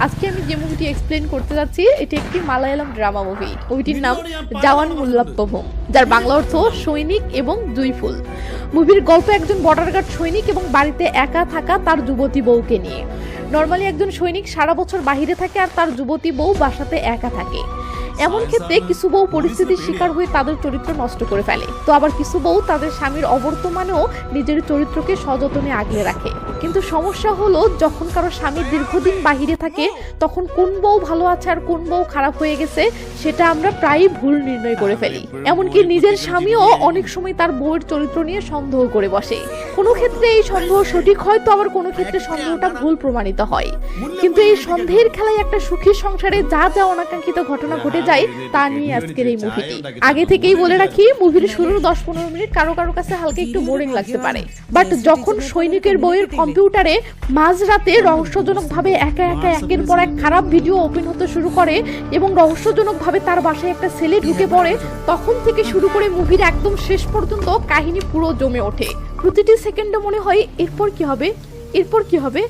আজকে আমি যে মুভিটি এক্সপ্লেন করতে যাচ্ছি এটি একটি মালায়ালাম ড্রামা মুভি। মুভিটির নাম জাওয়ান মুল্লাপ্পভম, যার বাংলা অর্থ সৈনিক এবং দুই ফুল। মুভির গল্প একজন বর্ডার গার্ড সৈনিক এবং বাড়িতে একা থাকা তার যুবতী বউকে নিয়ে। নর্মালি একজন সৈনিক সারা বছর বাহিরে থাকে আর তার যুবতী বউ বাসাতে একা থাকে। এমন ক্ষেত্রে কিছু বউ পরিস্থিতির শিকার হয়ে তাদের চরিত্র নষ্ট করে ফেলে, তো আবার কিছু বউ তাদের স্বামীর অবর্তমানেও নিজের চরিত্রকে সযত্নে আগলে রাখে। কিন্তু সমস্যা হলো যখন কারো স্বামী দীর্ঘদিন বাহিরে থাকে তখন কোন বউ ভালো আছে আর কোন বউ খারাপ হয়ে গেছে সেটা আমরা প্রায়ই ভুল নির্ণয় করে ফেলি। এমনকি নিজের স্বামীও অনেক সময় তার বউয়ের চরিত্র নিয়ে সন্দেহ করে বসে। কোনো ক্ষেত্রে এই সন্দেহ সঠিক হয়, তো আবার কোনো ক্ষেত্রে সন্দেহটা ভুল প্রমাণিত হয়। কিন্তু এই সন্দেহের খেলায় একটা সুখী সংসারে যা যা অনাকাঙ্ক্ষিত ঘটনা ঘটে যায় তা নিয়ে আজকের এই মুভিটি। আগে থেকেই বলে রাখি, মুভির শুরুর 10-15 মিনিট কারো কারো কাছে হালকা একটু বোরিং লাগতে পারে, বাট যখন সৈনিকের বইয়ের কম্পিউটারে মাঝরাতে রহস্যজনকভাবে একা একা একের পর এক খারাপ ভিডিও ওপেন হতে শুরু করে এবং রহস্যজনকভাবে তার বাসায় একটা ছেলে ঢুকে পড়ে, তখন থেকে শুরু করে মুভির একদম শেষ পর্যন্ত কাহিনী পুরো জমে ওঠে। প্রতিটি সেকেন্ডে মনে হয় এরপর কি হবে, এরপর কি হবে।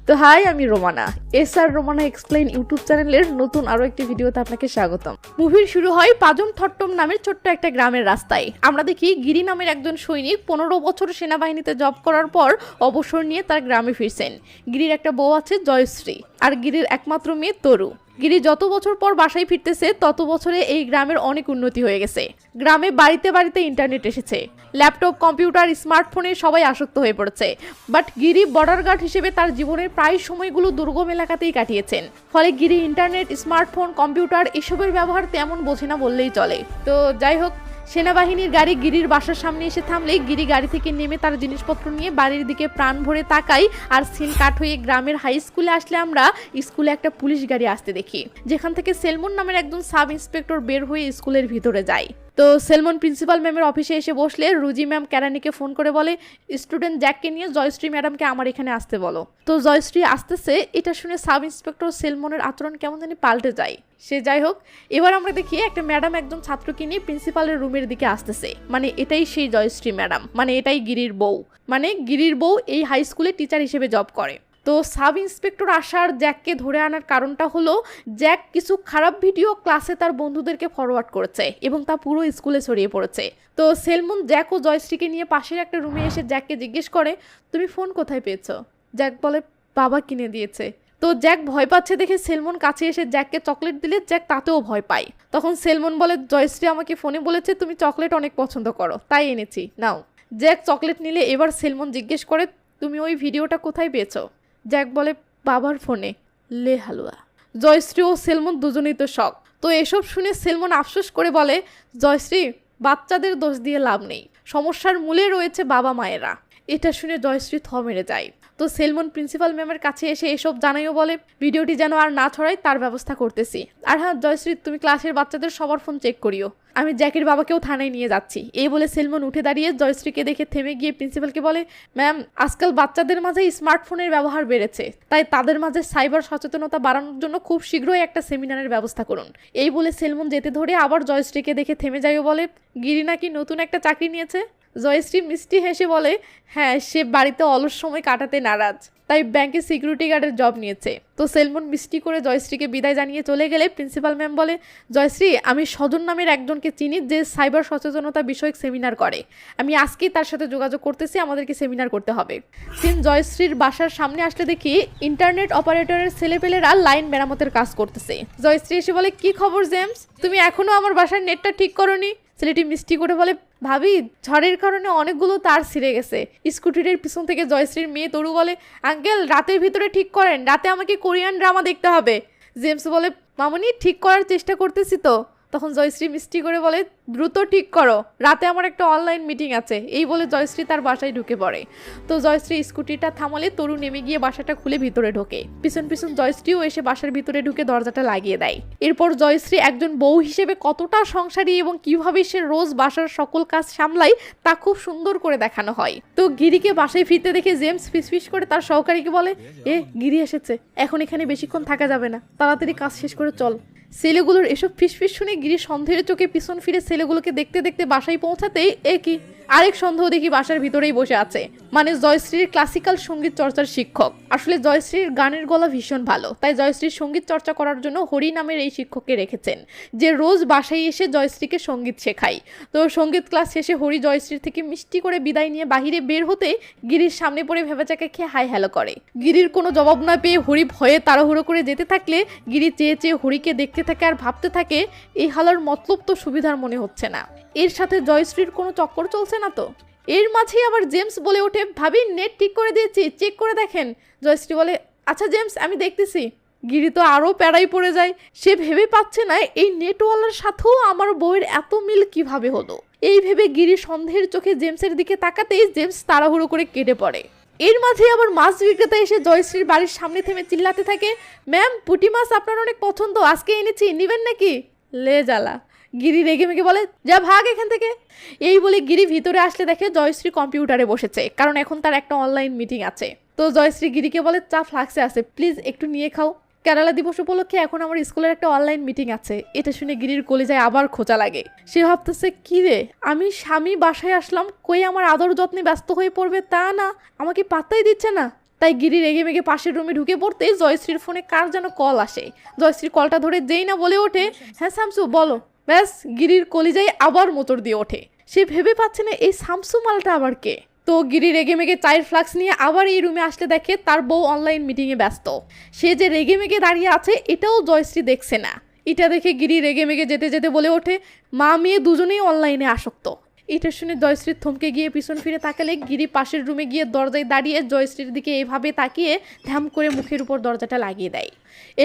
তো হাই, আমি Romana, SR Romana explain YouTube চ্যানেলের নতুন আরো একটি ভিডিওতে আপনাকে স্বাগতম। মুভির শুরু হয় পাজম থট্টম নামের ছোট্ট একটা গ্রামের রাস্তায়। আমরা দেখি গিরি নামের একজন সৈনিক 15 বছর সেনাবাহিনীতে জব করার পর অবসর নিয়ে তার গ্রামে ফিরছেন। গিরির একটা বউ আছে জয়শ্রী, আর গিরির একমাত্র মেয়ে তরু। গিরি যত বছর পর বাসায় ফিরতেছে তত বছরে এই গ্রামের অনেক উন্নতি হয়ে গেছে। গ্রামে বাড়িতে বাড়িতে ইন্টারনেট এসেছে, ল্যাপটপ, কম্পিউটার, স্মার্টফোনে সবাই আসক্ত হয়ে পড়েছে। বাট গিরি বর্ডার গার্ড হিসেবে তার জীবনের প্রায় সময়গুলো দুর্গম এলাকাতেই কাটিয়েছেন। ফলে গিরি ইন্টারনেট, স্মার্টফোন, কম্পিউটার এসবের ব্যবহার তেমন বোঝে না বললেই চলে। তো যাই হোক, সেনাবাহিনীর গাড়ি গিরির বাসার সামনে এসে থামলেই গিরি গাড়ি থেকে নেমে তার জিনিসপত্র নিয়ে বাড়ির দিকে প্রাণ ভরে তাকাই। আর সিন কাট হয়ে গ্রামের হাই স্কুলে আসলে আমরা স্কুলে একটা পুলিশ গাড়ি আসতে দেখি, যেখান থেকে সেলমন নামের একজন সাব ইন্সপেক্টর বের হয়ে স্কুলের ভিতরে যায়। তো সেলমন প্রিন্সিপাল ম্যামের অফিসে এসে বসলে রুজি ম্যাম কেরানিকে ফোন করে বলে স্টুডেন্ট জ্যাককে নিয়ে জয়শ্রী ম্যাডামকে আমার এখানে আসতে বলো। তো জয়শ্রী আসতেছে, এটা শুনে সাব ইন্সপেক্টর সেলমনের আচরণ কেমন জানি পাল্টে যায়। সে যাই হোক, এবার আমরা দেখি একটা ম্যাডাম একজন ছাত্রকে নিয়ে প্রিন্সিপালের রুমের দিকে আসতেছে। মানে এটাই সেই জয়শ্রী ম্যাডাম, মানে এটাই গিরির বউ। মানে গিরির বউ এই হাই স্কুলে টিচার হিসেবে জব করে। তো সাব ইন্সপেক্টর আসার জ্যাককে ধরে আনার কারণটা হলো জ্যাক কিছু খারাপ ভিডিও ক্লাসে তার বন্ধুদেরকে ফরওয়ার্ড করেছে এবং তা পুরো স্কুলে ছড়িয়ে পড়েছে। তো সেলমন জ্যাক ও জয়শ্রীকে নিয়ে পাশের একটা রুমে এসে জ্যাককে জিজ্ঞেস করে তুমি ফোন কোথায় পেয়েছো? জ্যাক বলে বাবা কিনে দিয়েছে। তো জ্যাক ভয় পাচ্ছে দেখে সেলমন কাছে এসে জ্যাককে চকলেট দিলে জ্যাক তাতেও ভয় পায়। তখন সেলমন বলে জয়শ্রী আমাকে ফোনে বলেছে তুমি চকলেট অনেক পছন্দ করো, তাই এনেছি, নাও। জ্যাক চকলেট নিলে এবার সেলমন জিজ্ঞেস করে তুমি ওই ভিডিওটা কোথায় পেয়েছো? জ্যাক বলে বাবার ফোনে, লে হালুয়া। জয়শ্রী ও সেলমন দুজনেই তো শক। তো এসব শুনে সেলমন আফসোস করে বলে জয়শ্রী, বাচ্চাদের দোষ দিয়ে লাভ নেই, সমস্যার মূলে রয়েছে বাবা মায়েরা। এটা শুনে জয়শ্রী থ মেরে যায়। তো সেলমন প্রিন্সিপাল ম্যামের কাছে এসে এসব জানাইও বলে ভিডিওটি যেন আর না ছড়ায় তার ব্যবস্থা করতেছি। আর হ্যাঁ জয়শ্রী, তুমি ক্লাসের বাচ্চাদের সবার ফোন চেক করিও, আমি জ্যাকের বাবাকেও থানায় নিয়ে যাচ্ছি। এই বলে সেলমন উঠে দাঁড়িয়ে জয়শ্রীকে দেখে থেমে গিয়ে প্রিন্সিপালকে বলে ম্যাম, আজকাল বাচ্চাদের মাঝে স্মার্টফোনের ব্যবহার বেড়েছে, তাই তাদের মাঝে সাইবার সচেতনতা বাড়ানোর জন্য খুব শীঘ্রই একটা সেমিনারের ব্যবস্থা করুন। এই বলে সেলমন যেতে ধরে আবার জয়শ্রীকে দেখে থেমে যাইও বলে গিরি নাকি নতুন একটা চাকরি নিয়েছে। জয়শ্রী মিষ্টি হেসে বলে হ্যাঁ, সে বাড়িতে অলস সময় কাটাতে নারাজ, তাই ব্যাংকে সিকিউরিটি গার্ডের জব নিয়েছে। তো সেলমন মিষ্টি করে জয়শ্রীকে বিদায় জানিয়ে চলে গেলে প্রিন্সিপাল ম্যাম বলে জয়শ্রী, আমি সজন নামের একজনকে চিনি যে সাইবার সচেতনতা বিষয়ক সেমিনার করে, আমি আজকেই তার সাথে যোগাযোগ করতেছি, আমাদেরকে সেমিনার করতে হবে। সিন জয়শ্রীর বাসার সামনে আসলে দেখি ইন্টারনেট অপারেটরের ছেলেপেলেরা লাইন মেরামতের কাজ করতেছে। জয়শ্রী এসে বলে কি খবর জেমস, তুমি এখনো আমার বাসার নেটটা ঠিক করোনি? ছেলেটি মিষ্টি করে বলে ভাবি, ঝড়ের কারণে অনেকগুলো তার ছিঁড়ে গেছে। স্কুটির পিছন থেকে জয়শ্রীর মেয়ে তরু বলে আঙ্কেল রাতের ভিতরে ঠিক করেন, রাতে আমাকে কোরিয়ান ড্রামা দেখতে হবে। জেমস বলে মামনি ঠিক করার চেষ্টা করতেছি তো। তখন জয়শ্রী মিষ্টি করে বলে দ্রুত ঠিক করো, রাতে আমার একটা অনলাইন মিটিং আছে। এই বলে জয়শ্রী তার বাসায় ঢুকে পড়ে। তো জয়শ্রী স্কুটিটা থামালে তরু নেমে গিয়ে বাসাটা খুলে ভিতরে ঢোকে। পিছন পিছন জয়শ্রীও এসে বাসার ভিতরে ঢুকে দরজাটা লাগিয়ে দেয়। এরপর জয়শ্রী একজন বউ হিসেবে কতটা সংসারী এবং কিভাবে সে রোজ বাসার সকল কাজ সামলায় তা খুব সুন্দর করে দেখানো হয়। তো গিরিকে বাসায় ফিরতে দেখে জেমস ফিসফিস করে তার সহকারীকে বলে গিরি এসেছে, এখন এখানে বেশিক্ষণ থাকা যাবে না, তাড়াতাড়ি কাজ শেষ করে চল। ছেলেগুলোর এসব ফিসফিস শুনে গিরি সন্দেহের চোখে পিছন ফিরে ছেলেগুলোকে দেখতে দেখতে বাসায় পৌঁছাতেই কি আরেক সন্দেহ দেখি বাসার ভিতরেই বসে আছে, মানে জয়শ্রীর ক্লাসিক্যাল সঙ্গীত চর্চার শিক্ষক। আসলে জয়শ্রীর গানের গলা ভীষণ ভালো, তাই জয়শ্রীর সঙ্গীত চর্চা করার জন্য হরি নামের এই শিক্ষককে রেখেছেন, যে রোজ বাসায় এসে জয়শ্রীকে সঙ্গীত শেখায়। তো সঙ্গীত ক্লাস শেষে হরি জয়শ্রীর থেকে মিষ্টি করে বিদায় নিয়ে বাহিরে বের হতে গিরির সামনে পড়ে ভেবাচাকে খেয়ে হাই হ্যালো করে। গিরির কোনো জবাব না পেয়ে হরি ভয়ে তাড়াহুড়ো করে যেতে থাকলে গিরি চেয়ে চেয়ে হরিকে দেখতে থাকে আর ভাবতে থাকে এই হালার মতলব তো সুবিধার মনে হচ্ছে না, এর সাথে জয়শ্রীর কোনো চক্কর চলছে না তো। এর মাঝেই আবার জেমস বলে ওঠে, ভাবি নেট ঠিক করে দিয়েছি, চেক করে দেখেন। জয়শ্রী বলে, আচ্ছা জেমস, আমি দেখতেছি। গিরি তো আরও প্যারাই পড়ে যায়, সে ভেবে পাচ্ছে না এই নেটওয়ালার সাথেও আমার বউয়ের এত মিল কিভাবে হলো। এই ভেবে গিরি সন্দেহের চোখে জেমসের দিকে তাকাতেই জেমস তাড়াহুড়ো করে কেটে পড়ে। এর মাঝে আবার মাছ বিক্রেতা এসে জয়শ্রীর বাড়ির সামনে থেমে চিল্লাতে থাকে, ম্যাম পুঁটি মাছ আপনার অনেক পছন্দ, আজকে এনেছি, নিবেন নাকি? লে জ্বালা। গিরি রেগে মেগে বলে, যা ভাগ এখান থেকে। এই বলে গিরি ভিতরে আসলে দেখে জয়শ্রী কম্পিউটারে বসেছে, কারণ এখন তার একটা অনলাইন মিটিং আছে। তো জয়শ্রী গিরিকে বলে, চা ফ্লাক্সে আছে, প্লিজ একটু নিয়ে খাও, কেরালা দিবস উপলক্ষে এখন আমার স্কুলের একটা অনলাইন মিটিং আছে। এটা শুনে গিরির কলিজায় আবার খোঁচা লাগে। সে ভাবতেছে, কি রে, আমি স্বামী বাসায় আসলাম, কই আমার আদর যত্নে ব্যস্ত হয়ে পড়বে তা না, আমাকে পাত্তাই দিচ্ছে না। তাই গিরি রেগে মেগে পাশের রুমে ঢুকে পড়তে জয়শ্রীর ফোনে কার যেন কল আসে। জয়শ্রী কলটা ধরে যেই না বলে ওঠে, হ্যাঁ শামসু বলো। ব্যাস, গিরির কলিজায় আবার মোচড় দিয়ে ওঠে। সে ভেবে পাচ্ছে না এই শামসু মালটা আবার কে। তো গিরি রেগে মেগে চায়ের ফ্লাক্স নিয়ে আবার এই রুমে আসলে দেখে তার বউ অনলাইন মিটিংয়ে ব্যস্ত। সে যে রেগে মেগে দাঁড়িয়ে আছে এটাও জয়শ্রী দেখছে না। এটা দেখে গিরি রেগে মেগে যেতে যেতে বলে ওঠে, মা মেয়ে দুজনেই অনলাইনে আসক্ত। এটা শুনে জয়শ্রীর থমকে গিয়ে পিছন ফিরে তাকালে গিরি পাশের রুমে গিয়ে দরজায় দাঁড়িয়ে জয়শ্রীর দিকে এভাবে তাকিয়ে ধ্যাম করে মুখের উপর দরজাটা লাগিয়ে দেয়।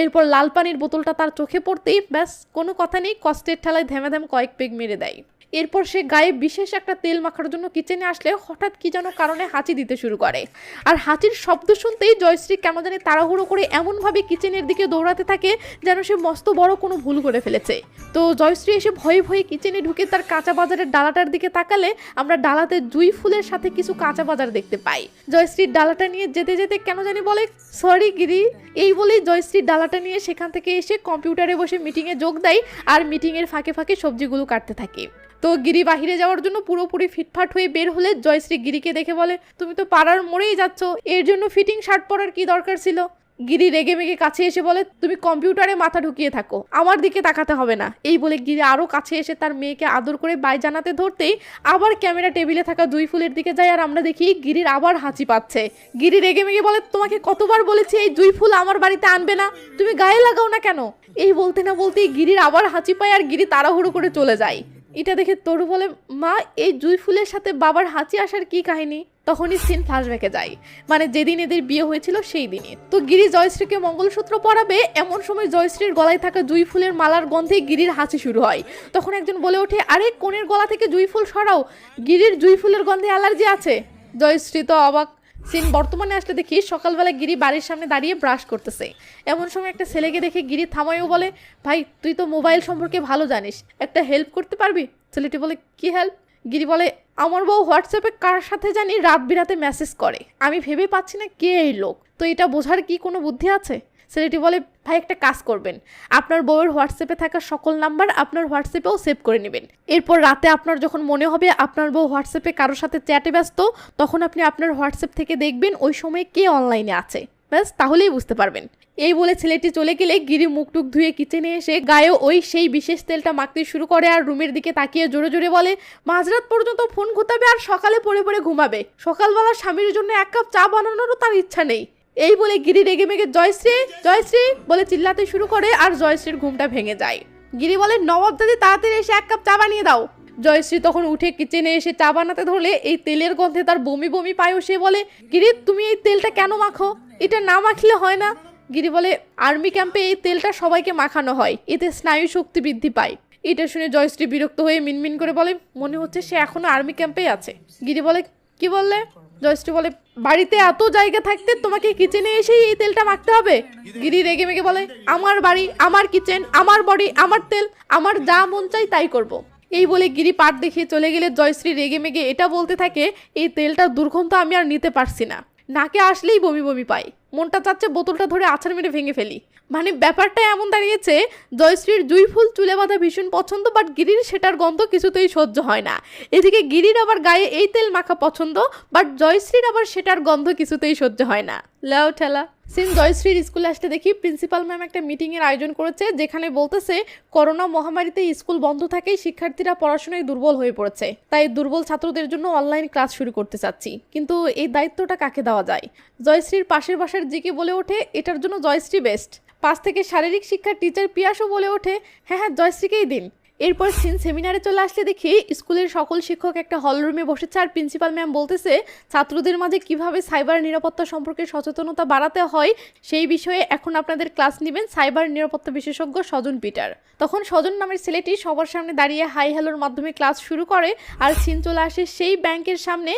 এরপর লাল পানির বোতলটা তার চোখে পড়তেই ব্যাস কোনো কথা নেই, কষ্টের ঠেলায় ধ্যামে ধ্যাম কয়েক পেগ মেরে দেয়। এরপর সে গায়ে বিশেষ একটা তেল মাখার জন্য কিচেনে আসলে হঠাৎ কি যেন কারণে হাঁচি দিতে শুরু করে। আর হাঁচির শব্দ শুনতেই জয়শ্রী কেন জানি তাড়াহুড়ো করে এমনভাবে কিচেনের দিকে দৌড়াতে থাকে যেন সে মস্ত বড় কোনো ভুল করে ফেলেছে। তো জয়শ্রী এসে ভয়ে ভয়ে কিচেনে ঢুকে তার কাঁচা বাজারের ডালাটার দিকে তাকালে আমরা ডালাতে জুঁই ফুলের সাথে কিছু কাঁচা বাজার দেখতে পাই। জয়শ্রীর ডালাটা নিয়ে যেতে যেতে কেন জানি বলে, সরি গিরি। এই বলেই জয়শ্রীর ডালাটা নিয়ে সেখান থেকে এসে কম্পিউটারে বসে মিটিংয়ে যোগ দেয় আর মিটিংয়ের ফাঁকে ফাঁকে সবজিগুলো কাটতে থাকে। তো গিরি বাহিরে যাওয়ার জন্য পুরোপুরি ফিটফাট হয়ে বের হলে জয়শ্রী গিরিকে দেখে বলে, তুমি তো পাড়ার মোড়েই যাচ্ছ, এর জন্য ফিটিং শার্ট পরার কি দরকার ছিল? গিরি রেগে মেগে কাছে এসে বলে, তুমি কম্পিউটারে মাথা ঢুকিয়ে থাকো, আমার দিকে তাকাতে হবে না। এই বলে গিরি আরও কাছে এসে তার মেয়েকে আদর করে বাই জানাতে ধরতেই আবার ক্যামেরা টেবিলে থাকা জুঁই ফুলের দিকে যায় আর আমরা দেখি গিরির আবার হাঁচি পাচ্ছে। গিরি রেগে মেগে বলে, তোমাকে কতবার বলেছি এই জুঁই ফুল আমার বাড়িতে আনবে না, তুমি গায়ে লাগাও না কেন? এই বলতে না বলতেই গিরির আবার হাঁচি পায় আর গিরি তাড়াহুড়ো করে চলে যায়। এটা দেখে তরু বলে, মা এই জুঁই ফুলের সাথে বাবার হাঁচি আসার কি কাহিনী? তখনই সিন ফ্ল্যাশব্যাকে যায়, মানে যেদিন এদের বিয়ে হয়েছিল সেই দিনে। তো গিরি জয়শ্রীকে মঙ্গলসূত্র পরাবে, এমন সময় জয়শ্রীর গলায় থাকা জুঁই ফুলের মালার গন্ধে গিরির হাঁচি শুরু হয়। তখন একজন বলে ওঠে, আরে কোণের গলা থেকে জুঁই ফুল সরাও, গিরির জুঁই ফুলের গন্ধে অ্যালার্জি আছে। জয়শ্রী তো অবাক। সিন বর্তমানে আসলে দেখি সকালবেলা গিরি বাড়ির সামনে দাঁড়িয়ে ব্রাশ করতেছে। এমন সময় একটা ছেলেকে দেখে গিরি থামায়ও বলে, ভাই তুই তো মোবাইল সম্পর্কে ভালো জানিস, একটা হেল্প করতে পারবি? ছেলেটি বলে, কি হেল্প? গিরি বলে, আমার বউ হোয়াটসঅ্যাপে কার সাথে জানি রাত বিরাতে মেসেজ করে, আমি ভেবে পাচ্ছি না কে এই লোক, তো এটা বোঝার কি কোনো বুদ্ধি আছে? ছেলেটি বলে, ভাই একটা কাজ করবেন, আপনার বউয়ের হোয়াটসঅ্যাপে থাকা সকল নাম্বার আপনার হোয়াটসঅ্যাপেও সেভ করে নেবেন। এরপর রাতে আপনার যখন মনে হবে আপনার বউ হোয়াটসঅ্যাপে কারোর সাথে চ্যাটে ব্যস্ত, তখন আপনি আপনার হোয়াটসঅ্যাপ থেকে দেখবেন ওই সময় কে অনলাইনে আছে, ব্যাস তাহলেই বুঝতে পারবেন। এই বলে ছেলেটি চলে গেলে গিরি মুখ টুক ধুয়ে কিচেনে এসে গায়ে ওই সেই বিশেষ তেলটা মাখতে শুরু করে আর রুমের দিকে তাকিয়ে জোরে জোরে বলে, মাঝরাত পর্যন্ত ফোন ঘুতাবে আর সকালে পড়ে পড়ে ঘুমাবে, সকালবেলা স্বামীর জন্য এক কাপ চা বানানোরও তার ইচ্ছা নেই। এই বলে গিরি রেগে মেগে জয়শ্রী জয়শ্রী বলে চিল্লাতে শুরু করে আর জয়শ্রীর ঘুমটা ভেঙে যায়। গিরি বলে, নবাব দাদি তাড়াতাড়ি এসে এক কাপ চা বানিয়ে দাও। জয়শ্রী তখন উঠে কিচেনে এসে চা বানাতে ধরলে এই তেলের গন্ধে তার বমি বমি পায়ও। সে বলে, গিরি তুমি এই তেলটা কেন মাখো? এটা না মাখলে হয় না। গিরি বলে, আর্মি ক্যাম্পে এই তেলটা সবাইকে মাখানো হয়, এতে স্নায়ু শক্তি বৃদ্ধি পায়। এটা শুনে জয়শ্রী বিরক্ত হয়ে মিনমিন করে বলে, মনে হচ্ছে সে এখনো আর্মি ক্যাম্পেই আছে। গিরি বলে, কি বললে? জয়শ্রী বলে, বাড়িতে এত জায়গা থাকতে তোমাকে কিচেনে এসেই এই তেলটা মাখতে হবে? গিরি রেগে মেগে বলে, আমার বাড়ি, আমার কিচেন, আমার বডি, আমার তেল, আমার যা মন চাই তাই করব। এই বলে গিরি পাট দেখিয়ে চলে গেলে জয়শ্রী রেগে মেগে এটা বলতে থাকে, এই তেলটার দুর্গন্ধ আমি আর নিতে পারছি না, নাকে আসলেই বমি বমি পাই, মনটা চাচ্ছে বোতলটা ধরে আছাড় মেরে ভেঙে ফেলি। মানে ব্যাপারটা এমন দাঁড়িয়েছে, জয়শ্রীর জুঁই ফুল চুলে বাঁধা ভীষণ পছন্দ, বাট গিরির সেটার গন্ধ কিছুতেই সহ্য হয় না। এদিকে গিরির আবার গায়ে এই তেল মাখা পছন্দ, বাট জয়শ্রীর আবার সেটার গন্ধ কিছুতেই সহ্য হয় না। লাও ঠেলা। সিন জয়শ্রীর স্কুলে আসতে দেখি প্রিন্সিপাল ম্যাম একটা মিটিংয়ের আয়োজন করেছে, যেখানে বলতেছে করোনা মহামারীতে স্কুল বন্ধ থাকায় শিক্ষার্থীরা পড়াশোনায় দুর্বল হয়ে পড়েছে, তাই দুর্বল ছাত্রদের জন্য অনলাইন ক্লাস শুরু করতে চাচ্ছি, কিন্তু এই দায়িত্বটা কাকে দেওয়া যায়। জয়শ্রীর পাশের বাসার জিকে বলে ওঠে এটার জন্য জয়শ্রী বেস্ট। পাশ থেকে শারীরিক শিক্ষার টিচার পিয়াসও বলে ওঠে হ্যাঁ হ্যাঁ জয়শ্রীকেই দিন। এরপর সিন সেমিনারে চলে আসলে দেখি স্কুলের সকল শিক্ষক একটা হল রুমে বসেছে, আর প্রিন্সিপাল ম্যাম বলতেছে ছাত্রদের মাঝে কিভাবে সাইবার নিরাপত্তা সম্পর্কে সচেতনতা বাড়াতে হয় সেই বিষয়ে এখন আপনাদের ক্লাস নেবেন সাইবার নিরাপত্তা বিশেষজ্ঞ স্বজন পিটার। তখন স্বজন নামের ছেলেটি সবার সামনে দাঁড়িয়ে হাই হ্যালোর মাধ্যমে ক্লাস শুরু করে, আর সিন চলে আসে সেই ব্যাংকের সামনে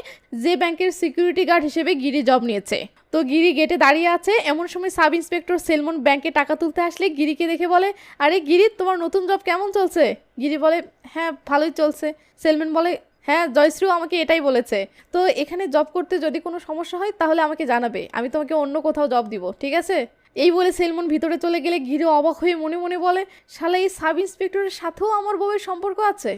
যে ব্যাংকের সিকিউরিটি গার্ড হিসেবে গিরি জব নিয়েছে। তো গিরি গেটে দাঁড়িয়ে আছে, এমন সময় সাব ইন্সপেক্টর সেলমন ব্যাংকে টাকা তুলতে আসলে গিরিকে দেখে বলে আরে গিরি তোমার নতুন জব কেমন চলছে? গিরি বলে হ্যাঁ ভালোই চলছে। সেলমন বলে হ্যাঁ জয়শ্রীও আমাকে এটাই বলেছে, তো এখানে জব করতে যদি কোনো সমস্যা হয় তাহলে আমাকে জানাবে, আমি তোমাকে অন্য কোথাও জব দিব, ঠিক আছে? এই বলে সেলমন ভিতরে চলে গেলে গিরি অবাক হয়ে মনে মনে বলে শালা এই সাব ইন্সপেক্টরের সাথেও আমার বউয়ের সম্পর্ক আছে।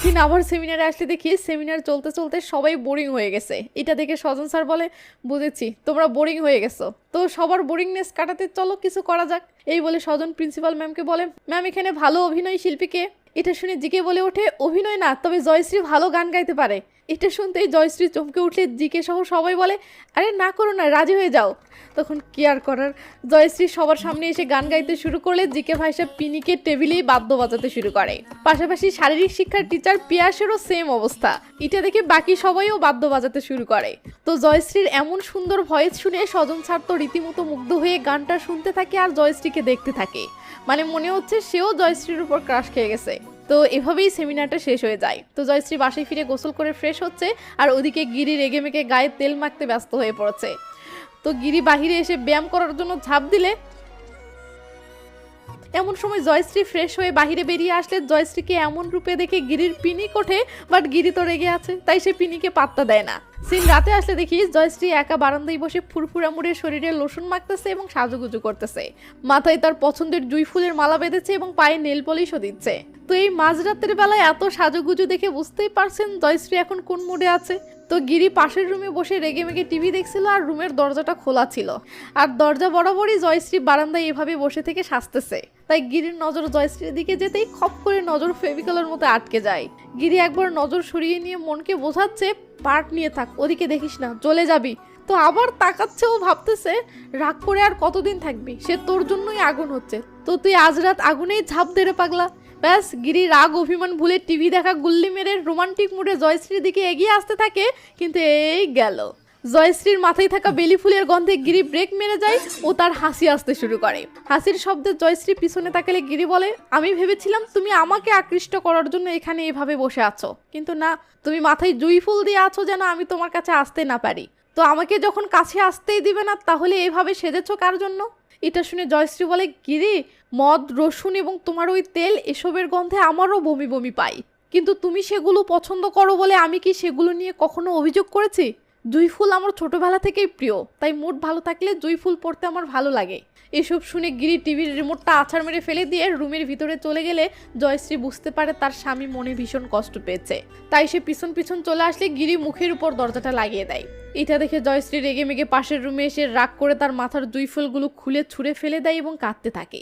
দিন আবার সেমিনারে আসলে দেখি সেমিনার চলতে চলতে সবাই বোরিং হয়ে গেছে। এটা দেখে স্বজন স্যার বলে বুঝেছি তোমরা বোরিং হয়ে গেছো, তো সবার বোরিংনেস কাটাতে চলো কিছু করা যাক। এই বলে স্বজন প্রিন্সিপাল ম্যামকে বলে ম্যাম এখানে ভালো অভিনয় শিল্পীকে? এটা শুনে জিকে বলে ওঠে অভিনয় না, তবে জয়শ্রী ভালো গান গাইতে পারে। এটা শুনতেই জয়শ্রী চমকে উঠলে জিকে সহ সবাই বলে আরে না করো না, রাজি হয়ে যাও। তখন কি আর করার, জয়শ্রী সবার সামনে এসে গান গাইতে শুরু করলে জিকে ভাই সাহেব পিনিকে টেবিলেই বাদ্য বাজাতে শুরু করে। পাশাপাশি শারীরিক শিক্ষার টিচার পিয়াসেরও সেম অবস্থা, এটা দেখে বাকি সবাইও বাদ্য বাজাতে শুরু করে। তো জয়শ্রীর এমন সুন্দর ভয়েস শুনে স্বজন স্যার তো রীতিমতো মুগ্ধ হয়ে গানটা শুনতে থাকে আর জয়শ্রীকে দেখতে থাকে, মানে মনে হচ্ছে সেও জয়শ্রীর উপর ক্রাশ খেয়ে গেছে। তো এভাবেই সেমিনারটা শেষ হয়ে যায়। তো জয়শ্রী বাসায় ফিরে গোসল করে ফ্রেশ হচ্ছে, আর ওদিকে গিরি রেগে মেগে গায়ে তেল মাখতে ব্যস্ত হয়ে পড়েছে। তো গিরি বাহিরে এসে ব্যায়াম করার জন্য ঝাঁপ দিলে এমন সময় জয়শ্রী ফ্রেশ হয়ে বাহিরে বেরিয়ে আসলে জয়শ্রীকে এমন রূপে দেখে গিরির পিনিক ওঠে, বাট গিরি তো রেগে আছে তাই সে পিনিকে পাত্তা দেয় না। সিন রাতে আসলে দেখি জয়শ্রী একা বারান্দায় বসে ফুরফুরা মুড়ে শরীরে লোশন মাখতেছে এবং সাজুগুজু করতেছে, মাথায় তার পছন্দের জুঁই ফুলের মালা বেঁধেছে এবং পায়ে নেল পলিশও দিচ্ছে। তো এই মাঝরাতের বেলায় এত সাজুগুজু দেখে বুঝতেই পারছেন জয়শ্রী এখন কোন মুডে আছে। তো গিরি পাশের রুমে বসে রেগে মেগে টিভি দেখছিল, আর রুমের দরজাটা খোলা ছিল, আর দরজা বরাবরই জয়শ্রী বারান্দায় এভাবে বসে থেকে সাজতেছে। তাই গিরির নজর জয়শ্রীর দিকে যেতেই খপ করে নজর ফেভিকলের মতো আটকে যায়। গিরি একবার নজর সরিয়ে নিয়ে মনকে বোঝাচ্ছে পার্ট নিয়ে থাক, ওদিকে দেখিস না, চলে যাবি। তো আবার তাকাচ্ছে, ও ভাবতেছে রাগ করে আর কতদিন থাকবি, সে তোর জন্যই আগুন হচ্ছে, তো তুই আজ রাত আগুনেই ঝাঁপ দেরে পাগলা। ব্যাস গিরি রাগ অভিমান ভুলে টিভি দেখা গুল্লি মেরে রোমান্টিক মুডে জয়শ্রীর দিকে এগিয়ে আসতে থাকে, কিন্তু এই গেল জয়শ্রীর মাথায় থাকা বেলি ফুলের গন্ধে গিরি ব্রেক মেরে যায় ও তার হাসি আসতে শুরু করে। হাসির শব্দে জয়শ্রী পিছনে তাকালে গিরি বলে আমি ভেবেছিলাম তুমি আমাকে আকৃষ্ট করার জন্য এখানে এভাবে বসে আছো, কিন্তু না, তুমি মাথায় জুঁই ফুল দিয়ে আছো যেন আমি তোমার কাছে আসতে না পারি। তো আমাকে যখন কাছে আসতেই দিবে না তাহলে এভাবে সেজেছো কার জন্য? এটা শুনে জয়শ্রী বলে গিরি মদ, রসুন এবং তোমার ওই তেল এসবের গন্ধে আমারও বমি বমি পাই, কিন্তু তুমি সেগুলো পছন্দ করো বলে আমি কি সেগুলো নিয়ে কখনো অভিযোগ করেছি? জুঁই ফুল আমার ছোটবেলা থেকেই প্রিয়, তাই মুড ভালো থাকলে জুঁই ফুল পড়তে আমার ভালো লাগে। এসব শুনে গিরি টিভির রিমোটটা আছাড় মেরে ফেলে দিয়ে রুমের ভিতরে চলে গেলে জয়শ্রী বুঝতে পারে তার স্বামী মনে ভীষণ কষ্ট পেয়েছে, তাই সে পিছন পিছন চলে আসলে গিরি মুখের উপর দরজাটা লাগিয়ে দেয়। এটা দেখে জয়শ্রী রেগে মেগে পাশের রুমে এসে রাগ করে তার মাথার জুঁই ফুলগুলো খুলে ছুঁড়ে ফেলে দেয় এবং কাঁদতে থাকে।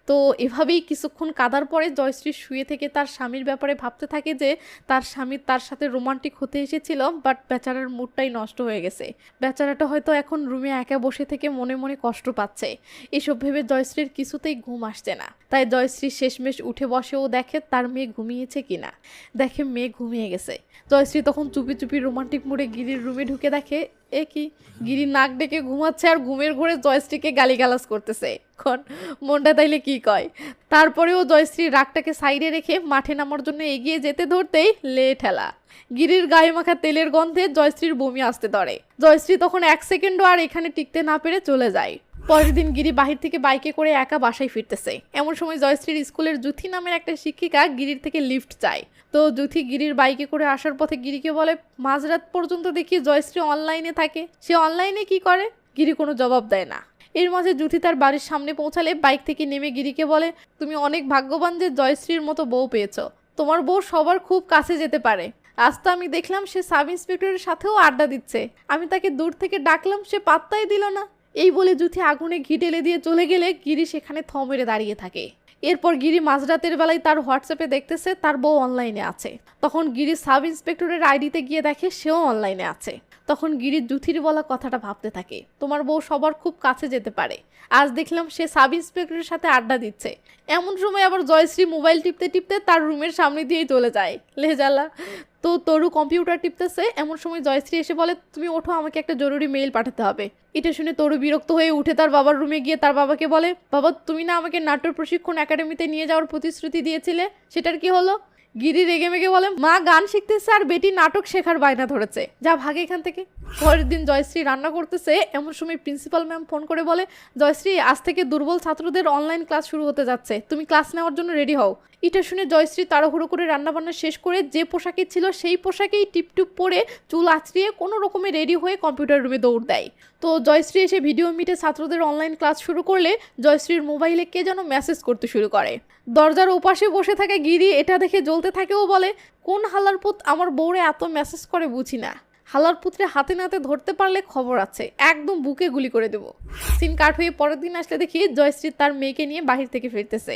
তো এভাবেই কিছুক্ষণ কাঁদার পরে জয়শ্রী শুয়ে থেকে তার স্বামীর ব্যাপারে ভাবতে থাকে যে তার স্বামী তার সাথে রোমান্টিক হতে এসেছিল, বাট বেচারার মুডটাই নষ্ট হয়ে গেছে। বেচারাটা হয়তো এখন রুমে একা বসে থেকে মনে মনে কষ্ট পাচ্ছে। এসব ভেবে জয়শ্রীর কিছুতেই ঘুম আসছে না, তাই জয়শ্রী শেষমেশ উঠে বসে ও দেখে তার মেয়ে ঘুমিয়েছে কিনা। দেখে মেয়ে ঘুমিয়ে গেছে। জয়শ্রী তখন চুপি চুপি রোমান্টিক মুডে গিরির রুমে ঢুকে দেখে এ কি, গিরি নাক ডেকে ঘুমাচ্ছে আর ঘুমের ঘোরে জয়শ্রীকে গালিগালাজ করতেছে। এখন মনটা তাইলে কি কয়। তারপরেও জয়শ্রীর রাগটাকে সাইডে রেখে মাঠে নামার জন্য এগিয়ে যেতে ধরতেই লে ঠেলা। গিরির গায়ে মাখা তেলের গন্ধে জয়শ্রীর বমি আসতে ধরে। জয়শ্রী তখন 1 সেকেন্ডও আর এখানে টিকতে না পেরে চলে যায়। পরের দিন গিরি বাহির থেকে বাইকে করে একা বাসায় ফিরতেছে। এমন সময় জয়শ্রীর স্কুলের জুথি নামের একটা শিক্ষিকা গিরির থেকে লিফট চায়। তো জুথি গিরির বাইকে করে আসার পথে গিরিকে বলে মাঝরাত পর্যন্ত দেখি জয়শ্রী অনলাইনে থাকে, সে অনলাইনে কি করে? গিরি কোনো জবাব দেয় না। এর মাঝে জুথি তার বাড়ির সামনে পৌঁছালে বাইক থেকে নেমে গিরিকে বলে, তুমি অনেক ভাগ্যবান যে জয়শ্রীর মতো বউ পেয়েছো। তোমার বউ সবার খুব কাছে যেতে পারে। আজ তো আমি দেখলাম সে সাব ইন্সপেক্টরের সাথেও আড্ডা দিচ্ছে। আমি তাকে দূর থেকে ডাকলাম, সে পাত্তাই দিল না। এই বলে জুথি আগুনে ঘি ঢেলে দিয়ে চলে গেলে গিরি সেখানে থ মেরে দাঁড়িয়ে থাকে। এরপর গিরি মাঝরাতের বেলায় তার হোয়াটসঅ্যাপে দেখতেছে তার বউ অনলাইনে আছে। তখন গিরি সাব ইন্সপেক্টরের আইডিতে গিয়ে দেখে সেও অনলাইনে আছে। তখন গিরি জুথির বলা কথাটা ভাবতে থাকে, তোমার বউ সবার খুব কাছে যেতে পারে। আজ দেখলাম সে সাব ইন্সপেক্টরের সাথে আড্ডা দিচ্ছে। এমন সময় আবার জয়শ্রী মোবাইল টিপতে টিপতে তার রুমের সামনে দিয়েই চলে যায়। লেজালা। তো তরু কম্পিউটার টিপতেছে, এমন সময় জয়শ্রী এসে বলে, তুমি ওঠো, আমাকে একটা জরুরি মেইল পাঠাতে হবে। এটা শুনে তরু বিরক্ত হয়ে উঠে তার বাবার রুমে গিয়ে তার বাবাকে বলে, বাবা তুমি না আমাকে নাট্য প্রশিক্ষণ একাডেমিতে নিয়ে যাওয়ার প্রতিশ্রুতি দিয়েছিলে, সেটার কি হলো? গিরি রেগে মেগে বলে, মা গান শিখতেছে আর বেটি নাটক শেখার বায়না ধরেছে, যা ভাগে এখান থেকে। পরের দিন জয়শ্রী রান্না করতেছে, এমন সময় প্রিন্সিপাল ম্যাম ফোন করে বলে, জয়শ্রী আজ থেকে দুর্বল ছাত্রদের অনলাইন ক্লাস শুরু হতে যাচ্ছে, তুমি ক্লাস নেওয়ার জন্য রেডি হও। এটা শুনে জয়শ্রী তাড়াহুড়ো করে রান্নাবান্না শেষ করে যে পোশাকে ছিল সেই পোশাকেই টিপটুপ পরে চুল আঁচড়িয়ে কোনো রকমে রেডি হয়ে কম্পিউটার রুমে দৌড় দেয়। তো জয়শ্রী এসে ভিডিও মিটে ছাত্রদের অনলাইন ক্লাস শুরু করলে জয়শ্রীর মোবাইলে কে যেন মেসেজ করতে শুরু করে। দরজার ওপাশে বসে থাকা গিরি এটা দেখে জ্বলতে থাকেও বলে, কোন হালারপুত আমার বউরে এত মেসেজ করে বুঝি না। হালারপুত্রে হাতে নাতে ধরতে পারলে খবর আছে, একদম বুকে গুলি করে দেব। সিন কাট হয়ে পরের দিন আসলে দেখি জয়শ্রী তার মেয়েকে নিয়ে বাহির থেকে ফিরতেছে।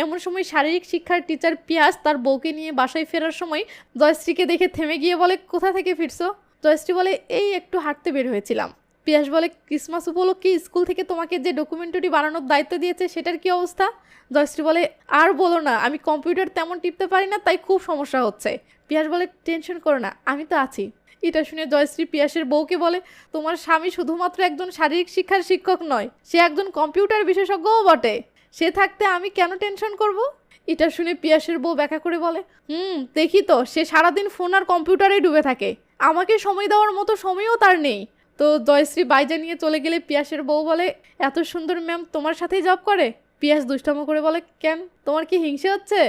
এমন সময় শারীরিক শিক্ষার টিচার পিয়াস তার বউকে নিয়ে বাসায় ফেরার সময় জয়শ্রীকে দেখে থেমে গিয়ে বলে, কোথা থেকে ফিরছো? জয়শ্রী বলে, এই একটু হাঁটতে বের হয়েছিলাম। পিয়াস বলে, ক্রিসমাস উপলক্ষে স্কুল থেকে তোমাকে যে ডকুমেন্টারি বানানোর দায়িত্ব দিয়েছে সেটার কি অবস্থা? জয়শ্রী বলে, আর বলো না, আমি কম্পিউটার তেমন টিপতে পারি না, তাই খুব সমস্যা হচ্ছে। পিয়াস বলে, টেনশন করো না, আমি তো আছি। এটা শুনে জয়শ্রী পিয়াসের বউকে বলে, তোমার স্বামী শুধুমাত্র একজন শারীরিক শিক্ষার শিক্ষক নয়, সে একজন কম্পিউটার বিশেষজ্ঞও বটে। সে থাকতে আমি কেন টেনশন করব? এটা শুনে পিয়াসের বউ ব্যাখ্যা করে বলে, দেখি তো, সে সারাদিন ফোন আর কম্পিউটারেই ডুবে থাকে, আমাকে সময় দেওয়ার মতো সময়ও তার নেই। তো জয়শ্রী বাইজা নিয়ে চলে গেলে পিয়াসের বউ বলে, এত সুন্দর ম্যাম তোমার সাথেই জব করে? পিয়াস দুষ্টামো করে বলে, কেন, তোমার কি হিংসে হচ্ছে?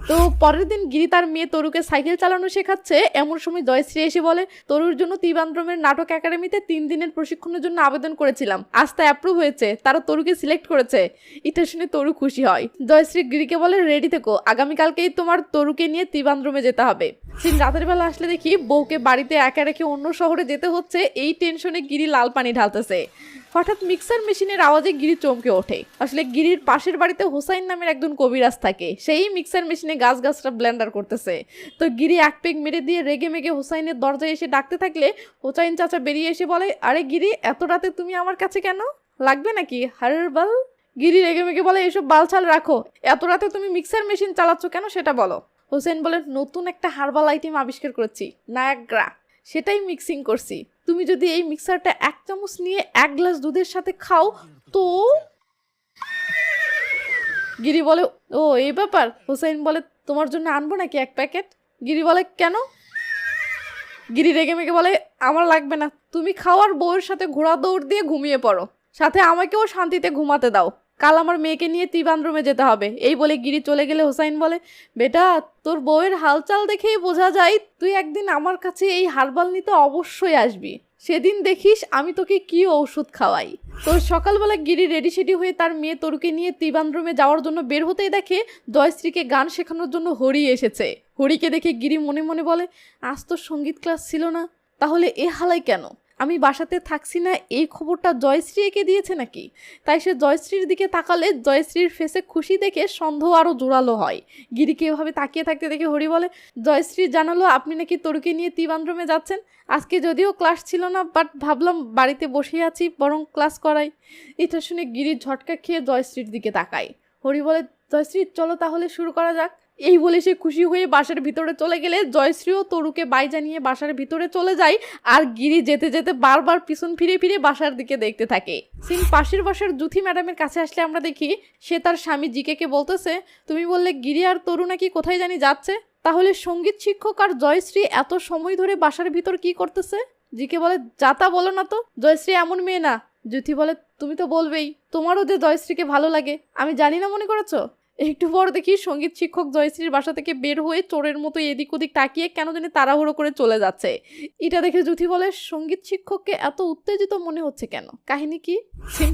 তো পরের দিন গিরি তার মেয়ে তরুকে সাইকেল চালানো শেখাচ্ছে। এমন সময় জয়শ্রী এসে বলে, তরুর জন্য ত্রিবান্দ্রমের নাটক একাডেমিতে 3 দিনের প্রশিক্ষণের জন্য আবেদন করেছিলাম, আজ তা অ্যাপ্রুভ হয়েছে, তারা তরুকে সিলেক্ট করেছে। এটা শুনে তরু খুশি হয়। জয়শ্রী গিরিকে বলে, রেডি থেকো, আগামীকালকেই তোমার তরুকে নিয়ে ত্রিবান্দ্রমে যেতে হবে। সিন রাতের বেলা আসলে দেখি বউকে বাড়িতে একা রেখে অন্য শহরে যেতে হচ্ছে। এই টেনশনে গিরি লাল পানি ঢালতেছে। হঠাৎ মিক্সার মেশিনের আওয়াজে গিরি চমকে ওঠে। আসলে গিরির পাশের বাড়িতে হোসাইন নামের একজন কবিরাজ থাকে, সেই মিক্সার মেশিনে গাছটা ব্লেন্ডার করতেছে। তো গিরি এক পেগ মেরে দিয়ে রেগে মেগে হোসাইনের দরজায় এসে ডাকতে থাকলে হোসাইন চাচা বেরিয়ে এসে বলে, আরে গিরি, এত রাতে তুমি আমার কাছে কেন? লাগবে নাকি হার্বাল? গিরি রেগে মেগে বলে, এসব বালছাল রাখো, এত রাতে তুমি মিক্সার মেশিন চালাচ্ছ কেন সেটা বলো। হোসেন বলে, নতুন একটা হার্বাল আইটেম আবিষ্কার করেছি, নায়াগ্রা, সেটাই মিক্সিং করছি। তুমি যদি এই মিক্সারটা 1 চামচ নিয়ে 1 গ্লাস দুধের সাথে খাও তো। গিরি বলে, ও এই ব্যাপার। হোসেন বলে, তোমার জন্য আনবো নাকি 1 প্যাকেট? গিরি বলে, কেন? গিরি রেগে মেগে বলে, আমার লাগবে না, তুমি খাওয়ার বউয়ের সাথে ঘোড়া দৌড় দিয়ে ঘুমিয়ে পড়ো, সাথে আমাকেও শান্তিতে ঘুমাতে দাও, কাল আমার মেয়েকে নিয়ে ত্রিবান্দ্রমে যেতে হবে। এই বলে গিরি চলে গেলে হোসাইন বলে, বেটা, তোর বউয়ের হালচাল দেখেই বোঝা যায় তুই একদিন আমার কাছে এই হার্বাল নিতে অবশ্যই আসবি, সেদিন দেখিস আমি তোকে কি ঔষধ খাওয়াই। তো সকালবেলা গিরি রেডি সেডি হয়ে তার মেয়ে তরুকে নিয়ে ত্রিবান্দ্রমে যাওয়ার জন্য বের হতেই দেখে জয়শ্রীকে গান শেখানোর জন্য হরি এসেছে। হরিকে দেখে গিরি মনে মনে বলে, আজ তো সঙ্গীত ক্লাস ছিল না, তাহলে এ হালাই কেন? আমি বাসাতে থাকছি না এই খবরটা জয়শ্রী একে দিয়েছে নাকি? তাই সে জয়শ্রীর দিকে তাকালে জয়শ্রীর ফেসে খুশি দেখে সন্দেহ আরও জোরালো হয়। গিরিকে এভাবে তাকিয়ে থাকতে দেখে হরি বলে, জয়শ্রী জানালো আপনি নাকি তরুকে নিয়ে ত্রিবান্দ্রমে যাচ্ছেন। আজকে যদিও ক্লাস ছিল না, বাট ভাবলাম বাড়িতে বসে আছি, বরং ক্লাস করাই। এটা শুনে গিরি ঝটকা খেয়ে জয়শ্রীর দিকে তাকায়। হরি বলে, জয়শ্রী চলো তাহলে শুরু করা যাক। এই বলে সে খুশি হয়ে বাসার ভিতরে চলে গেলে জয়শ্রীও তরুকে বাইজা নিয়ে বাসার ভিতরে চলে যায়। আর গিরি যেতে যেতে বারবার পিছন ফিরে ফিরে বাসার দিকে দেখতে থাকে। সিন পাশের বাসার জুথি ম্যাডামের কাছে আসলে আমরা দেখি সে তার স্বামী জিকেকে বলতেছে, তুমি বললে গিরি আর তরু নাকি কোথায় জানি যাচ্ছে, তাহলে সঙ্গীত শিক্ষক আর জয়শ্রী এত সময় ধরে বাসার ভিতর কি করতেছে? জিকে বলে, যাতা বলো না তো, জয়শ্রী এমন মেয়ে না। জুথি বলে, তুমি তো বলবেই, তোমারও যে জয়শ্রীকে ভালো লাগে আমি জানি না মনে করেছো? একটু পর দেখি সঙ্গীত শিক্ষক জয়শ্রীর বাসা থেকে বের হয়ে চোরের মতো এদিক ওদিক তাকিয়ে কেন জানি তাড়াহুড়ো করে চলে যাচ্ছে। এটা দেখে জুথি বলে, সঙ্গীত শিক্ষককে এত উত্তেজিত মনে হচ্ছে কেন, কাহিনী কি?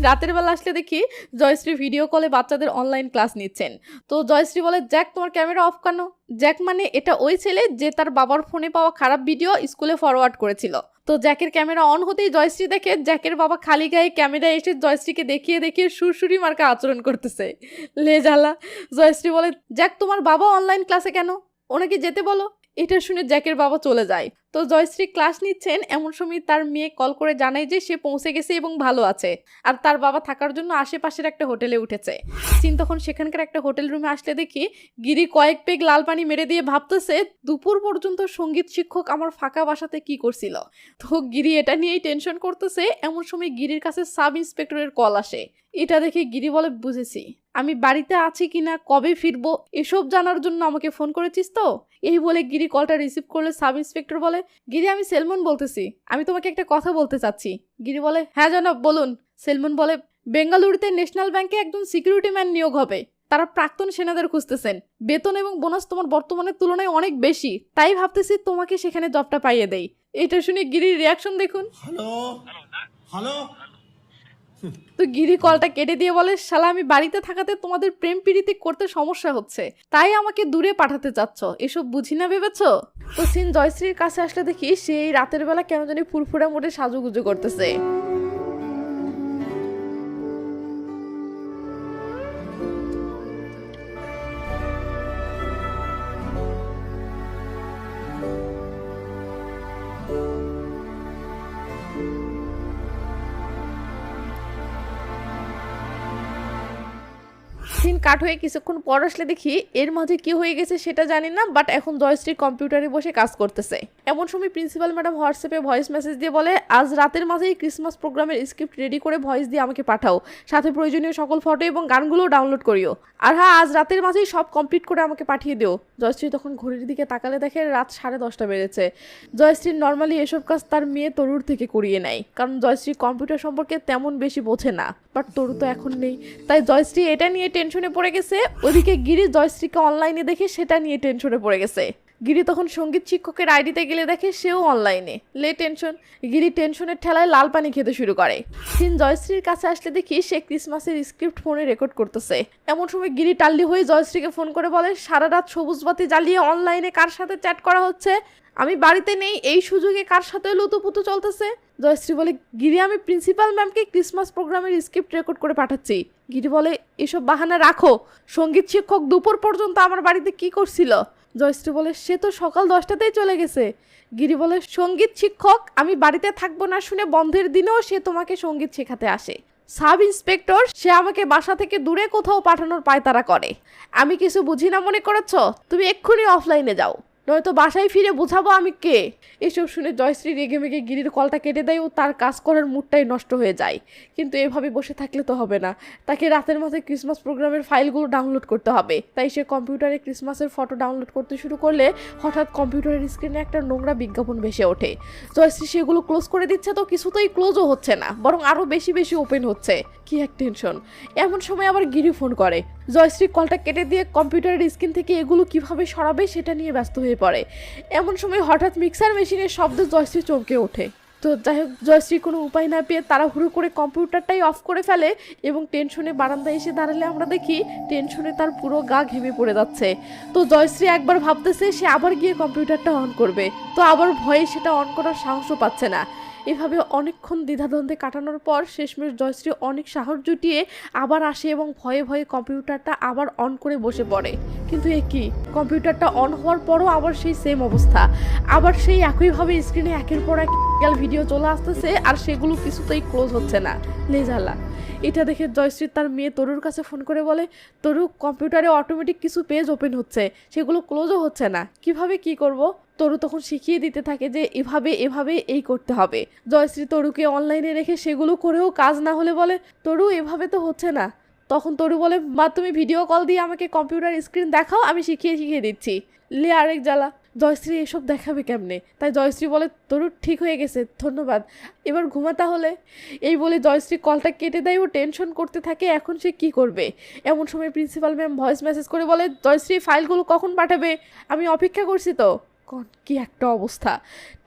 রাতের বেলা আসলে দেখি জয়শ্রী ভিডিও কলে বাচ্চাদের অনলাইন ক্লাস নিচ্ছেন। তো জয়শ্রী বলে, জ্যাক তোমার ক্যামেরা অফ কেন? জ্যাক মানে এটা ওই ছেলে যে তার বাবার ফোনে পাওয়া খারাপ ভিডিও স্কুলে ফরওয়ার্ড করেছিল। তো জ্যাকের ক্যামেরা অন হতেই জয়শ্রী দেখে জ্যাকের বাবা খালি গায়ে ক্যামেরা এসে জয়শ্রীকে দেখিয়ে দেখিয়ে সুরসুরি মার্কা আচরণ করতেছে। লেজালা। জয়শ্রী বলে, জ্যাক তোমার বাবা অনলাইন ক্লাসে কেন, ওনাকে যেতে বলো। এটা শুনে জ্যাকের বাবা চলে যায়। তো জয়শ্রী ক্লাস নিচ্ছেন এমন সময় তার মেয়ে কল করে জানায় যে সে পৌঁছে গেছে এবং ভালো আছে, আর তার বাবা থাকার জন্য আশেপাশের একটা হোটেলে উঠেছে। সিন তখন সেখানকার একটা হোটেল রুমে আসলে দেখি গিরি কয়েক পেগ লাল পানি মেরে দিয়ে ভাবতেছে দুপুর পর্যন্ত সঙ্গীত শিক্ষক আমার ফাঁকা বাসাতে কি করছিল। তো গিরি এটা নিয়েই টেনশন করতেছে। এমন সময় গিরির কাছে সাব ইন্সপেক্টরের কল আসে। এটা দেখে গিরি বলে, বুঝেছি, আমি বাড়িতে আছি কিনা, কবে ফিরবো এসব জানার জন্য আমাকে ফোন করেছিস তো? এই বলে গিরি কলটা রিসিভ করলে সাব ইন্সপেক্টর বলে, গিরি আমি সেলমন বলতেছি, আমি তোমাকে একটা কথা বলতে চাচ্ছি। গিরি বলে, হ্যাঁ জনাব বলুন। সেলমন বলে, বেঙ্গালুরুতে ন্যাশনাল ব্যাংকে একজন সিকিউরিটি ম্যান নিয়োগ হবে, তারা প্রাক্তন সেনাদের খুঁজতেছেন, বেতন এবং বোনাস তোমার বর্তমানের তুলনায় অনেক বেশি, তাই ভাবতেছি তোমাকে সেখানে জবটা পাইয়ে দেই। এটা শুনে গিরির রিয়াকশন দেখুন। Hello hello. তো গিরি কলটা কেটে দিয়ে বলে, শালা আমি বাড়িতে থাকাতে তোমাদের প্রেম প্রীতি করতে সমস্যা হচ্ছে, তাই আমাকে দূরে পাঠাতে চাচ্ছ, এসব বুঝি না ভেবেছ? তো সিন জয়শ্রীর কাছে আসলে দেখি সেই রাতের বেলা কেন জানি ফুরফুরা মোড়ে সাজুগুজু করতেছে। সিন কাট হয়ে কিছুক্ষণ পর আসলে দেখি এর মাঝে কি হয়ে গেছে সেটা জানি না, বাট এখন জয়শ্রী কম্পিউটারে বসে কাজ করতেছে। এমন সময় প্রিন্সিপাল ম্যাডাম হোয়াটসঅ্যাপে ভয়েস মেসেজ দিয়ে বলে, আজ রাতের মাঝেই ক্রিসমাস প্রোগ্রামের স্ক্রিপ্ট রেডি করে ভয়েস দিয়ে আমাকে পাঠাও, সাথে প্রয়োজনীয় সকল ফটো এবং গানগুলো ডাউনলোড করিও, আর হ্যাঁ আজ রাতের মাঝেই সব কমপ্লিট করে আমাকে পাঠিয়ে দিও। জয়শ্রী তখন ঘড়ির দিকে তাকালে দেখে রাত 10:30 বেজেছে। জয়শ্রী নর্মালি এসব কাজ তার মেয়ে তরুর থেকে করিয়ে নেয়, কারণ জয়শ্রী কম্পিউটার সম্পর্কে তেমন বেশি বোঝে না, বাট তরু তো এখন নেই, তাই জয়শ্রী এটা নিয়ে টেনশনে পড়ে গেছে। ওদিকে গিরি জয়শ্রীকে অনলাইনে দেখে সেটা নিয়ে টেনশনে পড়ে গেছে। গিরি তখন সঙ্গীত শিক্ষকের আইডিতে গেলে দেখে সেও অনলাইনে, লে টেনশন। গিরি টেনশনের ঠেলায় লাল পানি খেতে শুরু করে। সিন জয়শ্রীর কাছে আসলে দেখি সে ক্রিসমাসের স্ক্রিপ্ট ফোনে রেকর্ড করতেছে। এমন সময় গিরি টাল্লি হয়ে জয়শ্রীকে ফোন করে বলে, সারা রাত সবুজ বাতি জ্বালিয়ে অনলাইনে কার সাথে চ্যাট করা হচ্ছে, আমি বাড়িতে নেই, এই সুযোগে কার সাথে লুতুপুতু চলতেছে। জয়শ্রী বলে, গিরি আমি প্রিন্সিপাল ম্যামকে ক্রিসমাস প্রোগ্রামের স্ক্রিপ্ট রেকর্ড করে পাঠাচ্ছি। গিরি বলে, এসব বাহানা রাখো, সঙ্গীত শিক্ষক দুপুর পর্যন্ত আমার বাড়িতে কি করছিল? জয়শ্রী বলে, সে তো সকাল 10টাতেই চলে গেছে। গিরি বলে, সঙ্গীত শিক্ষক আমি বাড়িতে থাকবো না শুনে বন্ধের দিনেও সে তোমাকে সঙ্গীত শেখাতে আসে। সাব ইন্সপেক্টর সে আমাকে বাসা থেকে দূরে কোথাও পাঠানোর পায়তারা করে, আমি কিছু বুঝি না মনে করেছ? তুমি এক্ষুনি অফলাইনে যাও, নয়তো বাসায় ফিরে বুঝাবো আমি কে। এসব শুনে জয়শ্রী রেগে মেগে গিরির কলটা কেটে দেয় ও তার কাজ করার মুডটাই নষ্ট হয়ে যায়। কিন্তু এভাবে বসে থাকলে তো হবে না, তাকে রাতের মাঝে ক্রিসমাস প্রোগ্রামের ফাইলগুলো ডাউনলোড করতে হবে। তাই সে কম্পিউটারে ক্রিসমাসের ফটো ডাউনলোড করতে শুরু করলে হঠাৎ কম্পিউটারের স্ক্রিনে একটা নোংরা বিজ্ঞাপন ভেসে ওঠে। জয়শ্রী সেগুলো ক্লোজ করে দিচ্ছে, তো কিছুতেই ক্লোজও হচ্ছে না, বরং আরও বেশি বেশি ওপেন হচ্ছে। কি এক টেনশন। এমন সময় আবার গিরি ফোন করে। জয়শ্রী কলটা কেটে দিয়ে কম্পিউটারের স্ক্রিন থেকে এগুলো কিভাবে সরাবে সেটা নিয়ে ব্যস্ত হয়ে পড়ে। এমন সময় হঠাৎ মিক্সার মেশিনের শব্দে জয়শ্রী চমকে ওঠে। তো যাই হোক, জয়শ্রী কোনো উপায় না পেয়ে তাড়াহুড়ো করে কম্পিউটারটাই অফ করে ফেলে এবং টেনশনে বারান্দায় এসে দাঁড়ালে আমরা দেখি টেনশনে তার পুরো গা ঘেমে পড়ে যাচ্ছে। তো জয়শ্রী একবার ভাবতেছে সে আবার গিয়ে কম্পিউটারটা অন করবে, তো আবার ভয়ে সেটা অন করার সাহসও পাচ্ছে না। এভাবে অনেকক্ষণ দ্বিধাদ্বন্দ্বে কাটানোর পর শেষমেশ জয়শ্রী অনেক সাহস জুটিয়ে আবার আসে এবং ভয়ে ভয়ে কম্পিউটারটা আবার অন করে বসে পড়ে। কিন্তু এ কি, কম্পিউটারটা অন হওয়ার পরও আবার সেই সেম অবস্থা, আবার সেই একইভাবে স্ক্রিনে একের পর এক ভিডিও চলে আসতেছে, আর সেগুলো কিছুতেই ক্লোজ হচ্ছে না। লেজালা। এটা দেখে জয়শ্রী তার মেয়ে তরুর কাছে ফোন করে বলে, তরু কম্পিউটারে অটোমেটিক কিছু পেজ ওপেন হচ্ছে, সেগুলো ক্লোজও হচ্ছে না, কিভাবে কি করব? তরু তখন শিখিয়ে দিতে থাকে যে এভাবে এভাবে এই করতে হবে। জয়শ্রী তরুকে অনলাইনে রেখে সেগুলো করেও কাজ না হলে বলে, তরু এভাবে তো হচ্ছে না। তখন তরু বলে, মা তুমি ভিডিও কল দিয়ে আমাকে কম্পিউটার স্ক্রিন দেখাও, আমি শিখিয়ে দিচ্ছি। লে আরেক জ্বালা। জয়শ্রী এসব দেখাবে কেমনে, তাই জয়শ্রী বলে তরু ঠিক হয়ে গেছে, ধন্যবাদ, এবার ঘুমা তাহলে। এই বলে জয়শ্রী কলটা কেটে দেয় ও টেনশন করতে থাকে এখন সে কি করবে। এমন সময় প্রিন্সিপাল ম্যাম ভয়েস মেসেজ করে বলে, জয়শ্রী ফাইলগুলো কখন পাঠাবে, আমি অপেক্ষা করছি তো। কি একটা অবস্থা।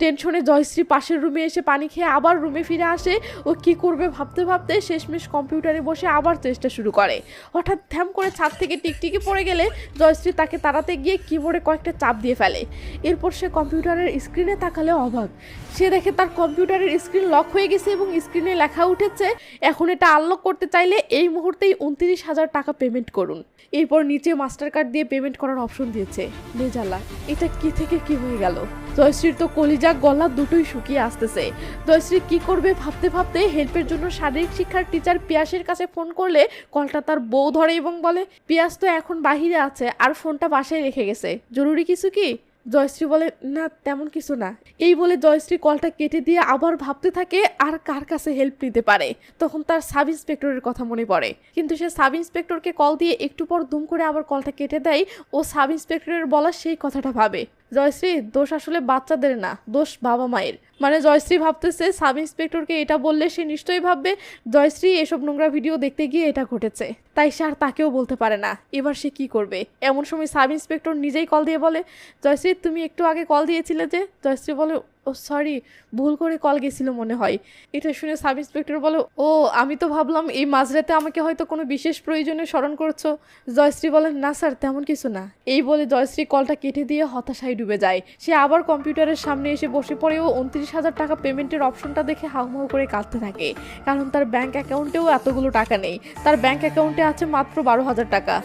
টেনশনে জয়শ্রী পাশের রুমে এসে পানি খেয়ে আবার রুমে ফিরে আসে। ও কি করবে ভাবতে ভাবতে শেষমেশ কম্পিউটারে বসে আবার চেষ্টা শুরু করে। হঠাৎ থ্যাম করে ছাদ থেকে টিকটিকি পড়ে গেলে জয়শ্রী তাকে তাড়াতে গিয়ে কিবোর্ডে কয়েকটা চাপ দিয়ে ফেলে। এরপর সে কম্পিউটারের স্ক্রিনে তাকালে অবাক। সে দেখে তার কম্পিউটারের স্ক্রিন লক হয়ে গেছে এবং স্ক্রিনে লেখা উঠেছে, এখন এটা আনলক করতে চাইলে এই মুহূর্তেই 29,000 টাকা পেমেন্ট করুন। এরপর নিচে মাস্টার কার্ড দিয়ে পেমেন্ট করার অপশন দিয়েছে। বেজালা, এটা কি থেকে কি হয়ে গেল। জয়শ্রীর তো কলিজা গলা দুটোই শুকিয়ে আসতেছে। জয়শ্রী কি করবে ভাবতে ভাবতে হেল্পের জন্য শারীরিক শিক্ষার টিচার পিয়াসের কাছে ফোন করলে কলটা তার বউ ধরে এবং বলে, পিয়াস তো এখন বাহিরে আছে আর ফোনটা বাসায় রেখে গেছে, জরুরি কিছু কি। জয়শ্রী বলে, না তেমন কিছু না। এই বলে জয়শ্রী কলটা কেটে দিয়ে আবার ভাবতে থাকে আর কার কাছে হেল্প নিতে পারে। তখন তার সাব ইন্সপেক্টরের কথা মনে পড়ে, কিন্তু সে সাব ইন্সপেক্টরকে কল দিয়ে একটু পর দুম করে আবার কলটা কেটে দেয়। ও সাব ইন্সপেক্টরের বলা সেই কথাটা ভাবে। জয়শ্রী, দোষ আসলে বাচ্চাদের না, দোষ বাবা মায়ের। মানে জয়শ্রী ভাবতেছে সাব ইন্সপেক্টরকে এটা বললে সে নিশ্চয়ই ভাববে জয়শ্রী এসব নোংরা ভিডিও দেখতে গিয়ে এটা ঘটেছে, তাই সে আর তাকেও বলতে পারে না। এবার সে কি করবে। এমন সময় সাব ইন্সপেক্টর নিজেই কল দিয়ে বলে, জয়শ্রী তুমি একটু আগে কল দিয়েছিলে যে। জয়শ্রী বলে, ও সরি, ভুল করে কল গেছিল মনে হয়। এটা শুনে সাব ইন্সপেক্টর বলে, ও আমি তো ভাবলাম এই মাঝরাতে আমাকে হয়তো কোনো বিশেষ প্রয়োজনে স্মরণ করছো। জয়শ্রী বলে, না স্যার তেমন কিছু না। এই বলে জয়শ্রী কলটা কেটে দিয়ে হতাশায় ডুবে যায়। সে আবার কম্পিউটারের সামনে এসে বসে পড়ে ও 29,000 টাকা পেমেন্টের অপশনটা দেখে হাউমাউ করে কাঁদতে থাকে, কারণ তার ব্যাংক অ্যাকাউন্টেও এতগুলো টাকা নেই। তার ব্যাংক অ্যাকাউন্টে আছে মাত্র 12,000 টাকা।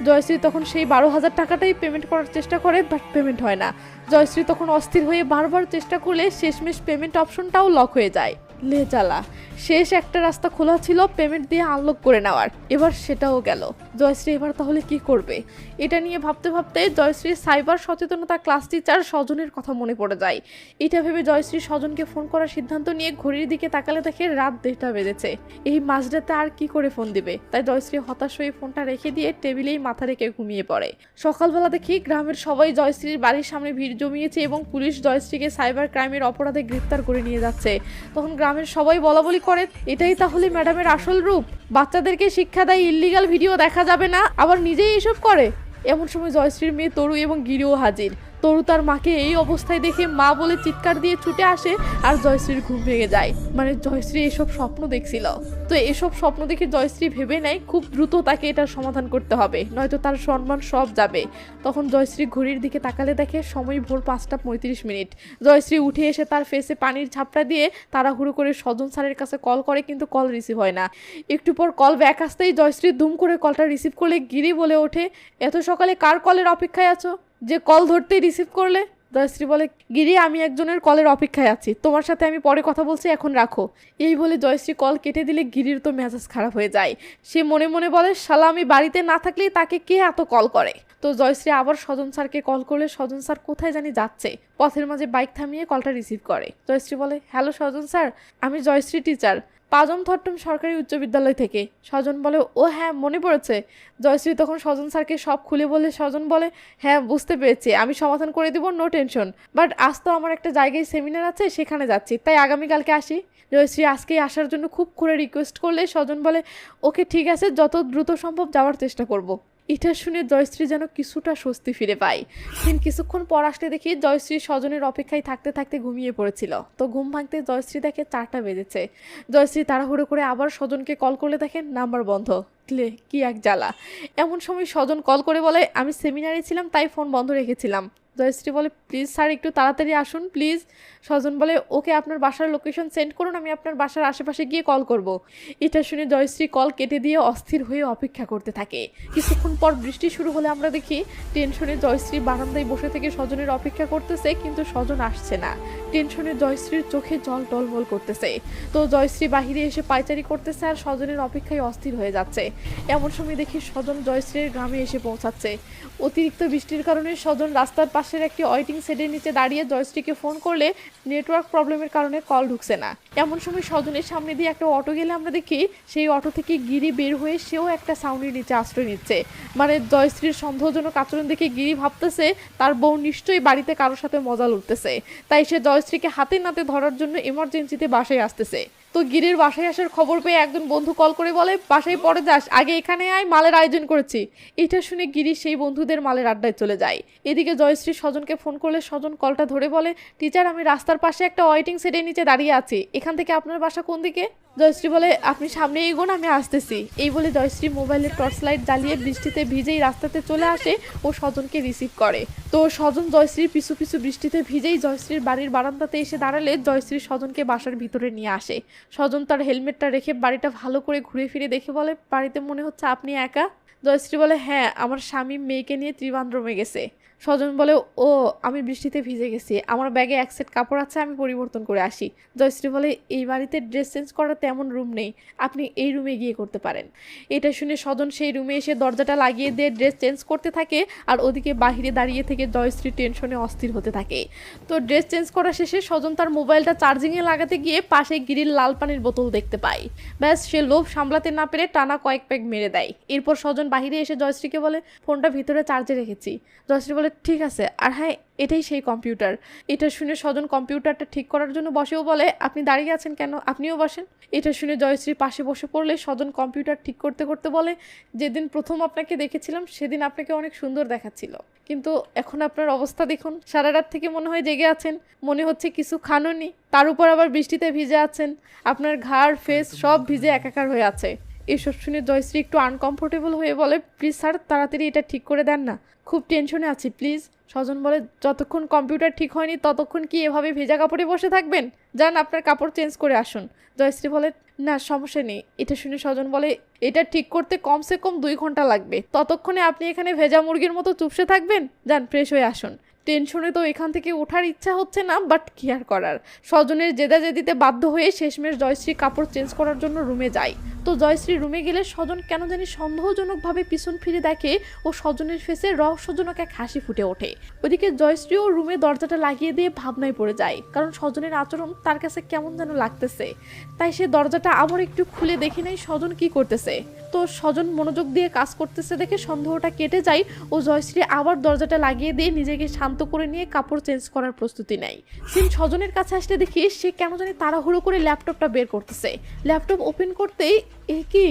জয়শ্রী তখন সেই 12,000 টাকাটাই পেমেন্ট করার চেষ্টা করে, বাট পেমেন্ট হয় না। জয়শ্রী তখন অস্থির হয়ে বারবার চেষ্টা করলে শেষমেশ পেমেন্ট অপশনটাও লক হয়ে যায়। লে জ্বালা, শেষ একটা রাস্তা খোলা ছিল পেমেন্ট দিয়ে আনলক করে নেওয়ার, এবার সেটাও গেল। জয়শ্রী এবার তাহলে কি করবে। এটা নিয়ে ভাবতে ভাবতে জয়শ্রীর সাইবার সচেতনতা ক্লাস টিচার স্বজনের কথা মনে পড়ে যায়। এটা ভেবে জয়শ্রী স্বজনকে ফোন করার সিদ্ধান্ত নিয়ে ঘড়ির দিকে তাকালে দেখে রাত 1টা বেজেছে। এই মাঝরাতে আর কি করে ফোন দিবে, তাই জয়শ্রী হতাশ হয়ে ফোনটা রেখে দিয়ে টেবিলেই মাথা রেখে ঘুমিয়ে পড়ে। সকালবেলা দেখি গ্রামের সবাই জয়শ্রীর বাড়ির সামনে ভিড় জমিয়েছে এবং পুলিশ জয়শ্রীকে সাইবার ক্রাইমের অপরাধে গ্রেফতার করে নিয়ে যাচ্ছে। তখন গ্রামের সবাই বলাবলি করে, এটাই তাহলে ম্যাডামের আসল রূপ, বাচ্চাদেরকে শিক্ষা দেয় ইল্লিগাল ভিডিও দেখা যাবে না, আবার নিজেই এসব করে। এমন সময় জয়শ্রীর মেয়ে তরু এবং গিরিও হাজির। তরু তার মাকে এই অবস্থায় দেখে মা বলে চিৎকার দিয়ে ছুটে আসে আর জয়শ্রীর ঘুম ভেঙে যায়। মানে জয়শ্রী এসব স্বপ্ন দেখছিল। তো এসব স্বপ্ন দেখে জয়শ্রী ভেবে নেয় খুব দ্রুত তাকে এটার সমাধান করতে হবে, নয়তো তার সম্মান সব যাবে। তখন জয়শ্রী ঘড়ির দিকে তাকালে দেখে সময় ভোর 5:35। জয়শ্রী উঠে এসে তার ফেসে পানির ঝাপটা দিয়ে তাড়াহুড়ো করে স্বজন স্যারের কাছে কল করে, কিন্তু কল রিসিভ হয় না। একটু পর কল ব্যাক আসতেই জয়শ্রী ধুম করে কলটা রিসিভ করলে গিরি বলে ওঠে, এত সকালে কার কলের অপেক্ষায় আছো যে কল ধরতেই রিসিভ করলে। জয়শ্রী বলে, গিরি আমি একজনের কলের অপেক্ষায় আছি, তোমার সাথে আমি পরে কথা বলছি, এখন রাখো। এই বলে জয়শ্রী কল কেটে দিলে গিরির তো মেজাজ খারাপ হয়ে যায়। সে মনে মনে বলে, শালা আমি বাড়িতে না থাকলেই তাকে কে এত কল করে। তো জয়শ্রী আবার স্বজন স্যারকে কল করলে স্বজন স্যার কোথায় জানি যাচ্ছে। পথের মাঝে বাইক থামিয়ে কলটা রিসিভ করে। জয়শ্রী বলে, হ্যালো স্বজন স্যার, আমি জয়শ্রী টিচার, 5ম থট্টম সরকারি উচ্চ বিদ্যালয় থেকে। স্বজন বলে, ও হ্যাঁ মনে পড়েছে। জয়শ্রী তখন স্বজন স্যারকে সব খুলে বলে, স্বজন বলে, হ্যাঁ বুঝতে পেরেছি, আমি সমাধান করে দিব, নো টেনশন, বাট আজ তো আমার একটা জায়গায় সেমিনার আছে, সেখানে যাচ্ছি, তাই আগামীকালকে আসি। জয়শ্রী আজকেই আসার জন্য খুব করে রিকোয়েস্ট করলে স্বজন বলে, ওকে ঠিক আছে, যত দ্রুত সম্ভব যাওয়ার চেষ্টা করব। এটা শুনে জয়শ্রী যেন কিছুটা স্বস্তি ফিরে পায়। কিন্তু কিছুক্ষণ পর আসতে দেখি জয়শ্রী স্বজনের অপেক্ষায় থাকতে থাকতে ঘুমিয়ে পড়েছিল। তো ঘুম ভাঙতে জয়শ্রী দেখে 4টা বেজেছে। জয়শ্রী তাড়াহুড়ো করে আবার স্বজনকে কল করলে দেখেন নাম্বার বন্ধ। কি এক জ্বালা। এমন সময় স্বজন কল করে বলে, আমি সেমিনারে ছিলাম তাই ফোন বন্ধ রেখেছিলাম। জয়শ্রী বলে, প্লিজ স্যার একটু তাড়াতাড়ি আসুন প্লিজ। স্বজন বলে, ওকে আপনার বাসার লোকেশন সেন্ড করুন, আমি আপনার বাসার আশেপাশে গিয়ে কল করব। এটা শুনে জয়শ্রী কল কেটে দিয়ে অস্থির হয়ে অপেক্ষা করতে থাকে। কিছুক্ষণ পর বৃষ্টি শুরু হলে আমরা দেখি টেনশনে জয়শ্রী বারান্দায় বসে থেকে স্বজনের অপেক্ষা করতেছে, কিন্তু স্বজন আসছে না। টেনশনে জয়শ্রীর চোখে জল টলমল করতেছে। তো জয়শ্রী বাহিরে এসে পায়চারি করতেছে আর স্বজনের অপেক্ষায় অস্থির হয়ে যাচ্ছে। এমন সময় দেখি স্বজন জয়শ্রীর গ্রামে এসে পৌঁছাচ্ছে। অতিরিক্ত বৃষ্টির কারণে স্বজন রাস্তার পাশের একটি ওয়েটিং শেডের নিচে দাঁড়িয়ে জয়শ্রীকে ফোন করলে নেটওয়ার্ক প্রবলেমের কারণে কল ঢুকছে না। এমন সময় স্বজনের সামনে দিয়ে একটা অটো গেলে আমরা দেখি সেই অটো থেকে গিরি বের হয়ে সেও একটা ছাউনির নিচে আশ্রয় নিচ্ছে। মানে জয়শ্রীর সন্দেহজনক আচরণ দেখে গিরি ভাবতেছে তার বউ নিশ্চয়ই বাড়িতে কারোর সাথে মজা লুটতেছে, তাই সে জয়শ্রীকে হাতে নাতে ধরার জন্য এমার্জেন্সিতে বাসায় আসতেছে। তো গিরির বাসায় আসার খবর পেয়ে একজন বন্ধু কল করে বলে বাসায় পরে যাস, আগে এখানে আয়, মালের আয়োজন করেছি। এটা শুনে গিরি সেই বন্ধুদের মালের আড্ডায় চলে যায়। এদিকে জয়শ্রী স্বজনকে ফোন করলে স্বজন কলটা ধরে বলে টিচার, আমি রাস্তার পাশে একটা ওয়েটিং শেডের নিচে দাঁড়িয়ে আছি, এখান থেকে আপনার বাসা কোন দিকে? জয়শ্রী বলে আপনি সামনে এগোন, আমি আসতেছি। এই বলে জয়শ্রী মোবাইলের টর্চ লাইট জ্বালিয়ে বৃষ্টিতে ভিজেই রাস্তাতে চলে আসে ও স্বজনকে রিসিভ করে। তো স্বজন জয়শ্রীর পিছু পিছু বৃষ্টিতে ভিজেই জয়শ্রীর বাড়ির বারান্দাতে এসে দাঁড়ালে জয়শ্রী স্বজনকে বাসার ভিতরে নিয়ে আসে। স্বজন তার হেলমেটটা রেখে বাড়িটা ভালো করে ঘুরে ফিরে দেখে বলে বাড়িতে মনে হচ্ছে আপনি একা? জয়শ্রী বলে হ্যাঁ, আমার স্বামী মেয়েকে নিয়ে ত্রিবান্দ্রমে গেছে। স্বজন বলে ও, আমি বৃষ্টিতে ভিজে গেছি, আমার ব্যাগে এক সেট কাপড় আছে, আমি পরিবর্তন করে আসি। জয়শ্রী বলে এই বাড়িতে ড্রেস চেঞ্জ করার তেমন রুম নেই, আপনি এই রুমে গিয়ে করতে পারেন। এটা শুনে স্বজন সেই রুমে এসে দরজাটা লাগিয়ে দিয়ে ড্রেস চেঞ্জ করতে থাকে, আর ওদিকে বাহিরে দাঁড়িয়ে থেকে জয়শ্রী টেনশনে অস্থির হতে থাকে। তো ড্রেস চেঞ্জ করা শেষে স্বজন তার মোবাইলটা চার্জিংয়ে লাগাতে গিয়ে পাশে গিরির লাল পানির বোতল দেখতে পায়। ব্যাস, সে লোভ সামলাতে না পেরে টানা কয়েক প্যাক মেরে দেয়। এরপর স্বজন বাহিরে এসে জয়শ্রীকে বলে ফোনটা ভিতরে চার্জে রেখেছি। জয়শ্রী বলে ঠিক আছে, আর হ্যাঁ এটাই সেই কম্পিউটার। এটা শুনে স্বজন কম্পিউটারটা ঠিক করার জন্য বসেও বলে আপনি দাঁড়িয়ে আছেন কেন, আপনিও বসেন। এটা শুনে জয়শ্রী পাশে বসে পড়লে স্বজন কম্পিউটার ঠিক করতে করতে বলে যেদিন প্রথম আপনাকে দেখেছিলাম সেদিন আপনাকে অনেক সুন্দর দেখাচ্ছিল, কিন্তু এখন আপনার অবস্থা দেখুন, সারা রাত থেকে মনে হয় জেগে আছেন, মনে হচ্ছে কিছু খাননি, তার উপর আবার বৃষ্টিতে ভিজে আছেন, আপনার ঘাড় ফেস সব ভিজে একাকার হয়ে আছে। এসব শুনে জয়শ্রী একটু আনকমফোর্টেবল হয়ে বলে প্লিজ স্যার, তাড়াতাড়ি এটা ঠিক করে দেন না, খুব টেনশনে আছি প্লিজ। স্বজন বলে যতক্ষণ কম্পিউটার ঠিক হয়নি ততক্ষণ কি এভাবে ভেজা কাপড়ে বসে থাকবেন? যান আপনার কাপড় চেঞ্জ করে আসুন। জয়শ্রী বলে না সমস্যা নেই। এটা শুনে স্বজন বলে এটা ঠিক করতে কমসে কম 2 ঘন্টা লাগবে, ততক্ষণে আপনি এখানে ভেজা মুরগির মতো চুপসে থাকবেন? যান ফ্রেশ হয়ে আসুন। টেনশনে তো এখান থেকে ওঠার ইচ্ছা হচ্ছে না, বাট কি আর করার, স্বজনের জেদাজেদিতে বাধ্য হয়ে শেষমেশ জয়শ্রী কাপড় চেঞ্জ করার জন্য রুমে যায়। তো জয়শ্রী রুমে গেলে স্বজন কেন জানি সন্দেহজনকভাবে পিছন ফিরে দেখে ও স্বজনের ফেসে রহস্যজনক এক হাসি ফুটে ওঠে। ওইদিকে জয়শ্রীও রুমে দরজাটা লাগিয়ে দিয়ে ভাবনায় পড়ে যায়, কারণ স্বজনের আচরণ তার কাছে কেমন যেন লাগতেছে। তাই সে দরজাটা আবার একটু খুলে দেখে নেয় স্বজন কি করতেছে। তো স্বজন মনোযোগ দিয়ে কাজ করতেছে দেখে সন্দেহটা কেটে যায় ও জয়শ্রী আবার দরজাটা লাগিয়ে দিয়ে নিজেকে শান্ত করে নিয়ে কাপড় চেঞ্জ করার প্রস্তুতি নেয়। সিম স্বজনের কাছে আসতে দেখি সে কেন জানি তাড়াহুড়ো করে ল্যাপটপটা বের করতেছে। ল্যাপটপ ওপেন করতেই কি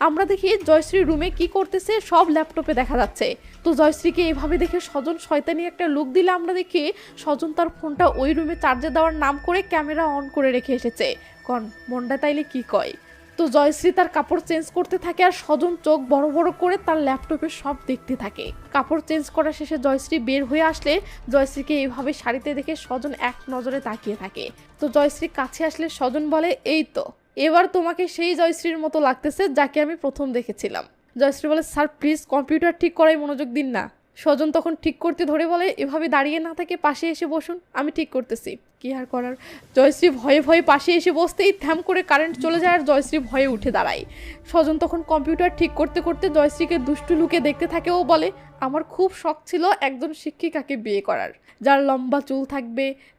আমরা দেখি জয়শ্রী রুমে কি করতেছে সব ল্যাপটপে দেখা যাচ্ছে। তো জয়শ্রীকে এভাবে দেখে স্বজন শয়তানি একটা লুক দিলে আমরা দেখি স্বজন তার ফোনটা ওই রুমে চার্জে দেওয়ার নাম করে ক্যামেরা অন করে রেখে এসেছে। কন মনটা তাইলে কি কয়। তো জয়শ্রী তার কাপড় চেঞ্জ করতে থাকে আর স্বজন চোখ বড় বড় করে তার ল্যাপটপে সব দেখতে থাকে। কাপড় চেঞ্জ করা শেষে জয়শ্রী বের হয়ে আসলে জয়শ্রীকে এইভাবে শাড়িতে দেখে স্বজন এক নজরে তাকিয়ে থাকে। তো জয়শ্রী কাছে আসলে স্বজন বলে এই তো, এবার তোমাকে সেই জয়শ্রীর মতো লাগতেছে যাকে আমি প্রথম দেখেছিলাম। জয়শ্রী বলে স্যার প্লিজ কম্পিউটার ঠিক করাই মনোযোগ দিন না। স্বজন তখন ঠিক করতে ধরে বলে এভাবে দাঁড়িয়ে না থেকে পাশে এসে বসুন, আমি ঠিক করতেছি। কি আর করার, জয়শ্রী ভয়ে ভয়ে পাশে এসে বসতেই থ্যাম করে কারেন্ট চলে যায় আর জয়শ্রী ভয়ে উঠে দাঁড়ায়। স্বজন তখন কম্পিউটার ঠিক করতে করতে জয়শ্রীকে দুষ্টু লুকে দেখতে থাকে ও বলে আমার খুব শখ ছিল একজন শিক্ষিকাকে বিয়ে করার, যার লম্বা চুল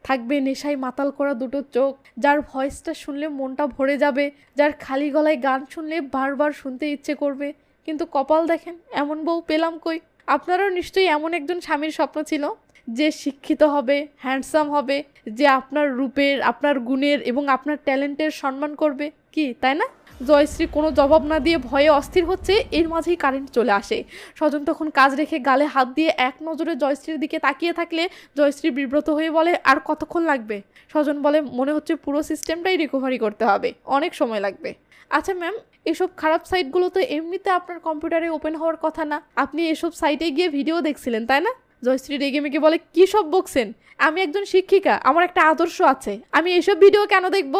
থাকবে নেশায় মাতাল করা দুটো চোখ, যার ভয়েসটা শুনলে মনটা ভরে যাবে, যার খালি গলায় গান শুনলে বারবার শুনতে ইচ্ছে করবে। কিন্তু কপাল দেখেন এমন বউ পেলাম কই। আপনারও নিশ্চয়ই এমন একজন স্বামীর স্বপ্ন ছিল যে শিক্ষিত হবে, হ্যান্ডসাম হবে, যে আপনার রূপের, আপনার গুণের এবং আপনার ট্যালেন্টের সম্মান করবে, কি তাই না? জয়শ্রী কোনো জবাব না দিয়ে ভয়ে অস্থির হচ্ছে, এর মাঝেই কারেন্ট চলে আসে। স্বজন তখন কাজ রেখে গালে হাত দিয়ে এক নজরে জয়শ্রীর দিকে তাকিয়ে থাকলে জয়শ্রী বিব্রত হয়ে বলে আর কতক্ষণ লাগবে? স্বজন বলে মনে হচ্ছে পুরো সিস্টেমটাই রিকভারি করতে হবে, অনেক সময় লাগবে। আচ্ছা ম্যাম, এসব খারাপ সাইটগুলো তো এমনিতে আপনার কম্পিউটারে ওপেন হওয়ার কথা না, আপনি এসব সাইটে গিয়ে ভিডিও দেখছিলেন তাই না? জয়শ্রী রেগে মেগে বলে কী সব বকছেন, আমি একজন শিক্ষিকা, আমার একটা আদর্শ আছে, আমি এসব ভিডিও কেন দেখব?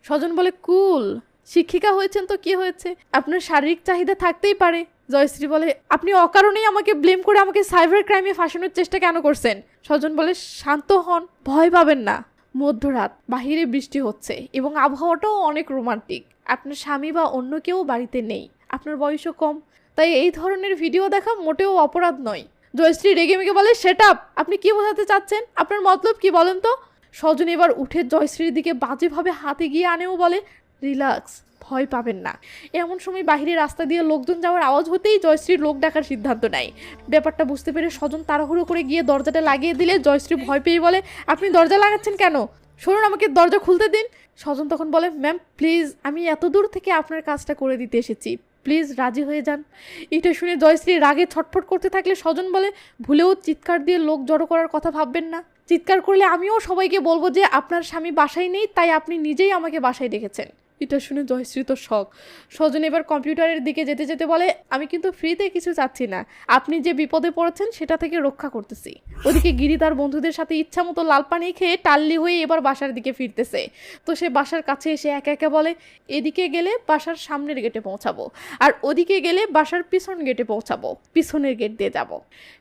স্বজন বলে কুল, শিক্ষিকা হয়েছেন তো কি হয়েছে, আপনার শারীরিক চাহিদা থাকতেই পারে। জয়শ্রী বলে আপনি অকারণেই আমাকে ব্লেম করে আমাকে সাইবার ক্রাইমে ফাঁসানোর চেষ্টা কেন করছেন? স্বজন বলে শান্ত হন, ভয় পাবেন না। মধ্যরাত, বাহিরে বৃষ্টি হচ্ছে এবং আবহাওয়াটাও অনেক রোমান্টিক, আপনার স্বামী বা অন্য কেউ বাড়িতে নেই, আপনার বয়সও কম, তাই এই ধরনের ভিডিও দেখা মোটেও অপরাধ নয়। জয়শ্রী রেগে মেগে বলে, সেট আপ, আপনি কি বোঝাতে চাচ্ছেন? আপনার মতলব কি বলেন তো? স্বজন এবার উঠে জয়শ্রীর দিকে বাজেভাবে হাতে গিয়ে আনেও বলে, রিল্যাক্স, ভয় পাবেন না। এমন সময় বাহিরে রাস্তা দিয়ে লোকজন যাওয়ার আওয়াজ হতেই জয়শ্রীর লোক ডাকার সিদ্ধান্ত নেয়। ব্যাপারটা বুঝতে পেরে স্বজন তাড়াহুড়ো করে গিয়ে দরজাটা লাগিয়ে দিলে জয়শ্রী ভয় পেয়ে বলে, আপনি দরজা লাগাচ্ছেন কেন? শুনুন, আমাকে দরজা খুলতে দিন। স্বজন তখন বলে, ম্যাম প্লিজ, আমি এত দূর থেকে আপনার কাজটা করে দিতে এসেছি, প্লিজ রাজি হয়ে যান। এটা শুনে জয়শ্রী রাগে ছটফট করতে থাকলে স্বজন বলে, ভুলেও চিৎকার দিয়ে লোক জড়ো করার কথা ভাববেন না। চিৎকার করলে আমিও সবাইকে বলবো যে আপনার স্বামী বাসায় নেই, তাই আপনি নিজেই আমাকে বাসায় ডেকেছেন। এটা শুনে জয়শ্রী তো শখ। স্বজন এবার কম্পিউটারের দিকে যেতে যেতে বলে, আমি কিন্তু ফ্রিতে কিছু চাচ্ছি না, আপনি যে বিপদে পড়েছেন সেটা থেকে রক্ষা করতেছি। ওদিকে গিরি তার বন্ধুদের সাথে ইচ্ছা মতো লাল পানি খেয়ে টাল্লি হয়ে এবার বাসার দিকে ফিরতেছে। তো সে বাসার কাছে এসে একা একা বলে, এদিকে গেলে বাসার সামনের গেটে পৌঁছাবো, আর ওদিকে গেলে বাসার পিছন গেটে পৌঁছাবো, পিছনের গেট দিয়ে যাব।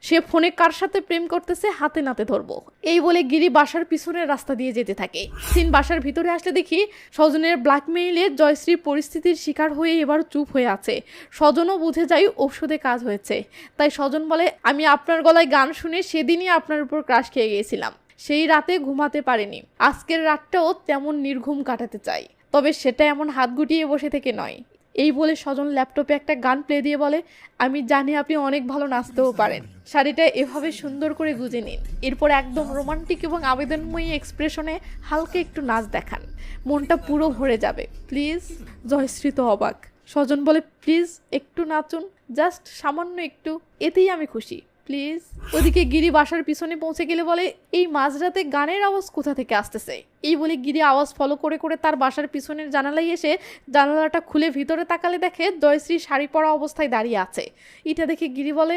সে ফোনে কার সাথে প্রেম করতেছে হাতে নাতে ধরবো, এই বলে গিরি বাসার পিছনের রাস্তা দিয়ে যেতে থাকে। সিন বাসার ভিতরে আসলে দেখি স্বজনের ব্ল্যাকমেইলে জয়শ্রী পরিস্থিতির শিকার হয়ে এবার চুপ হয়ে আছে। স্বজনও বুঝে যায় ঔষধে কাজ হয়েছে, তাই স্বজন বলে, আমি আপনার গলায় গান শুনে সেদিনই আপনার উপর ক্রাশ খেয়ে গিয়েছিলাম, সেই রাতে ঘুমাতে পারিনি, আজকের রাতটাও তেমন নির্ঘুম কাটাতে চাই, তবে সেটা এমন হাত গুটিয়ে বসে থেকে নয়। এই বলে স্বজন ল্যাপটপে একটা গান প্লে দিয়ে বলে, আমি জানি আপনি অনেক ভালো নাচতেও পারেন, শাড়িটা এভাবে সুন্দর করে গুজে নিন, এরপর একদম রোমান্টিক এবং আবেদনময়ী এক্সপ্রেশনে হালকা একটু নাচ দেখান, মনটা পুরো ভরে যাবে প্লিজ। জয়শ্রী তো অবাক। স্বজন বলে, প্লিজ একটু নাচুন, জাস্ট সামান্য একটু, এতেই আমি খুশি, প্লিজ। ওদিকে গিরি বাসার পিছনে পৌঁছে গেলে বলে, এই মাঝরাতে গানের আওয়াজ কোথা থেকে আসতেছে? এই বলে গিরি আওয়াজ ফলো করে করে তার বাসার পিছনের জানালায় এসে জানালাটা খুলে ভিতরে তাকালে দেখে জয়শ্রী শাড়ি পরা অবস্থায় দাঁড়িয়ে আছে। এটা দেখে গিরি বলে,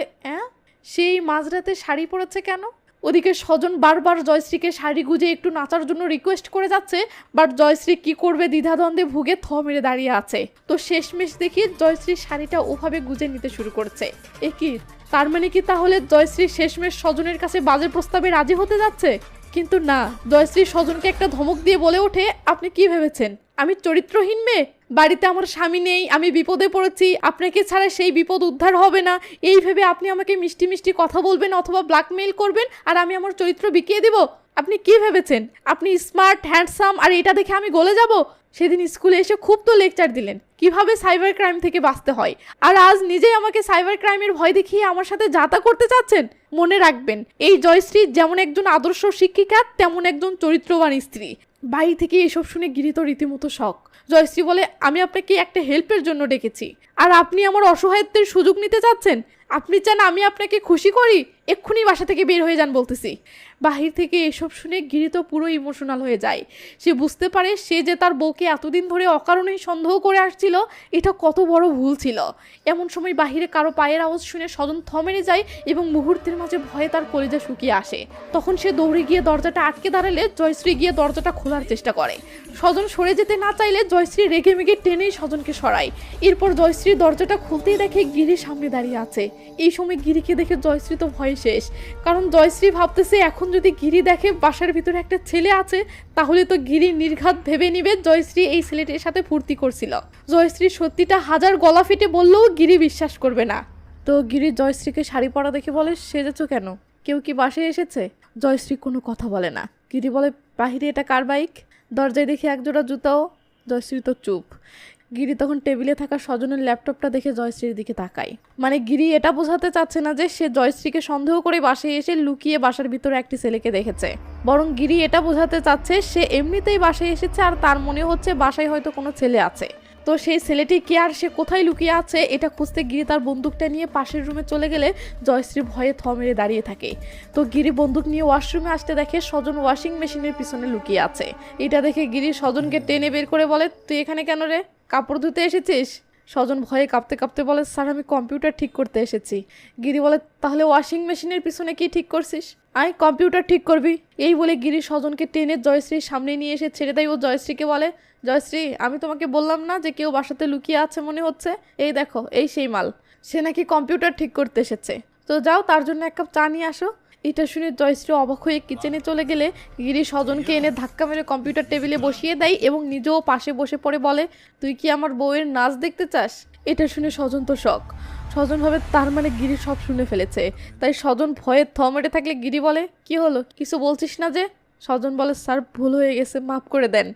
সেই মাঝরাতে শাড়ি পরেছে কেন? ওদিকে স্বজন বারবার জয়শ্রীকে শাড়ি গুজে একটু নাচার জন্য রিকোয়েস্ট করে যাচ্ছে, বাট জয়শ্রী কি করবে দ্বিধাদ্বন্দ্বে ভুগে থ মেরে দাঁড়িয়ে আছে। তো শেষমেশ দেখি জয়শ্রী শাড়িটা ওভাবে গুজে নিতে শুরু করেছে। কি তার মানে কি তাহলে জয়শ্রী শেষমেশ স্বজনের কাছে বাজে প্রস্তাবে রাজি হতে যাচ্ছে? কিন্তু না, জয়শ্রী স্বজনকে একটা ধমক দিয়ে বলে ওঠে, আপনি কি ভেবেছেন আমি চরিত্রহীন মেয়ে? বাড়িতে আমার স্বামী নেই, আমি বিপদে পড়েছি, আপনাকে ছাড়া সেই বিপদ উদ্ধার হবে না, এই ভেবে আপনি আমাকে মিষ্টি মিষ্টি কথা বলবেন অথবা ব্ল্যাকমেইল করবেন আর আমি আমার চরিত্র বিকিয়ে দিব? আপনি কি ভেবেছেন আপনি স্মার্ট হ্যান্ডসাম আর এটা দেখে আমি গলে যাব? সেদিন স্কুলে এসে খুব তো লেকচার দিলেন কিভাবে সাইবার ক্রাইম থেকে বাঁচতে হয়, আর আজ নিজেই আমাকে সাইবার ক্রাইমের ভয় দেখিয়ে আমার সাথে যাতা করতে চাচ্ছেন। মনে রাখবেন, এই জয়শ্রী যেমন একজন আদর্শ শিক্ষিকা তেমন একজন চরিত্রবান স্ত্রী। বাড়ি থেকে এসব শুনে গিরি তো রীতিমতো শখ। জয়শ্রী বলে, আমি আপনাকে একটা হেল্পের জন্য ডেকেছি, আর আপনি আমার অসহায়ত্বের সুযোগ নিতে চাচ্ছেন? আপনি চান আমি আপনাকে খুশি করি? এক্ষুনি বাসা থেকে বের হয়ে যান বলতেছি। বাহির থেকে এসব শুনে গিরি তো পুরো ইমোশনাল হয়ে যায়। সে বুঝতে পারে সে যে তার বউকে এতদিন ধরে অকারণেই সন্দেহ করে আসছিল, এটা কত বড় ভুল ছিল। এমন সময় বাহিরে কারো পায়ের আওয়াজ শুনে স্বজন থমেরে যায় এবং মুহূর্তের মাঝে ভয়ে তার কলিজা শুকিয়ে আসে। তখন সে দৌড়ে গিয়ে দরজাটা আটকে দাঁড়ালে জয়শ্রী গিয়ে দরজাটা খোলার চেষ্টা করে। স্বজন সরে যেতে না চাইলে জয়শ্রী রেগে মেগে টেনেই স্বজনকে সরায়। এরপর জয়শ্রী দরজাটা খুলতেই দেখে গিরি সামনে দাঁড়িয়ে আছে। এই সময় গিরিকে দেখে জয়শ্রী তো ভয়ে শেষ, কারণ জয়শ্রী ভাবতেছে এখন যদি গিরি দেখে বাসার ভিতরে একটা ছেলে আছে তাহলে তো গিরি নির্ঘাত ভেবে নিবে জয়শ্রী এই ছেলেটির সাথে ফুর্তি করছিল। জয়শ্রীর সত্যিটা হাজার গলা ফেটে বললেও গিরি বিশ্বাস করবে না। তো গিরি জয়শ্রীকে শাড়ি পরা দেখে বলে, সেজেছো কেন? কেউ কি বাসায় এসেছে? জয়শ্রী কোনো কথা বলে না। গিরি বলে, বাহিরে এটা কার বাইক? দরজায় দেখে একজোড়া জুতাও। জয়শ্রী তো চুপ। গিরি তখন টেবিলে থাকা স্বজনের ল্যাপটপটা দেখে জয়শ্রীর দিকে তাকায়। মানে গিরি এটা বোঝাতে চাচ্ছে না যে সে জয়শ্রীকে সন্দেহ করে বাসায় এসে লুকিয়ে বাসার ভিতরে একটি ছেলেকে দেখেছে, বরং গিরি এটা বোঝাতে চাচ্ছে সে এমনিতেই বাসায় এসেছে আর তার মনে হচ্ছে বাসায় হয়তো কোনো ছেলে আছে। তো সেই ছেলেটি কে আর সে কোথায় লুকিয়ে আছে এটা খুঁজতে গিরি তার বন্দুকটা নিয়ে পাশের রুমে চলে গেলে জয়শ্রী ভয়ে থ মেরে দাঁড়িয়ে থাকে। তো গিরি বন্দুক নিয়ে ওয়াশরুমে আসতে দেখে স্বজন ওয়াশিং মেশিনের পিছনে লুকিয়ে আছে। এটা দেখে গিরি স্বজনকে টেনে বের করে বলে, তুই এখানে কেন রে? কাপড় ধুতে এসেছিস? স্বজন ভয়ে কাঁপতে কাঁপতে বলে, স্যার আমি কম্পিউটার ঠিক করতে এসেছি। গিরি বলে, তাহলে ওয়াশিং মেশিনের পিছনে কি ঠিক করছিস? আয় কম্পিউটার ঠিক করবি। এই বলে গিরি স্বজনকে টেনে জয়শ্রীর সামনে নিয়ে এসে ছেড়ে দেয়। ও জয়শ্রীকে বলে, জয়শ্রী আমি তোমাকে বললাম না যে কেউ বাসাতে লুকিয়ে আছে মনে হচ্ছে, এই দেখো এই সেই মাল, সে নাকি কম্পিউটার ঠিক করতে এসেছে, তো যাও তার জন্য এক কাপ চা নিয়ে আসো। এটা শুনে জয়শ্রী অবাক হয়ে কিচেনে চলে গেলে গিরি স্বজনকে এনে ধাক্কা মেরে কম্পিউটার টেবিলে বসিয়ে দেয় এবং নিজেও পাশে বসে পড়ে বলে, তুই কি আমার বউয়ের নাচ দেখতে চাস? এটা শুনে স্বজন তো শখ। স্বজন ভাবে তার মানে গিরি সব শুনে ফেলেছে। তাই স্বজন ভয়ে থ মেরে থাকলে গিরি বলে, কি হলো, কিছু বলছিস না যে? স্বজন বলে, স্যার ভুল হয়ে গেছে, মাফ করে দেন,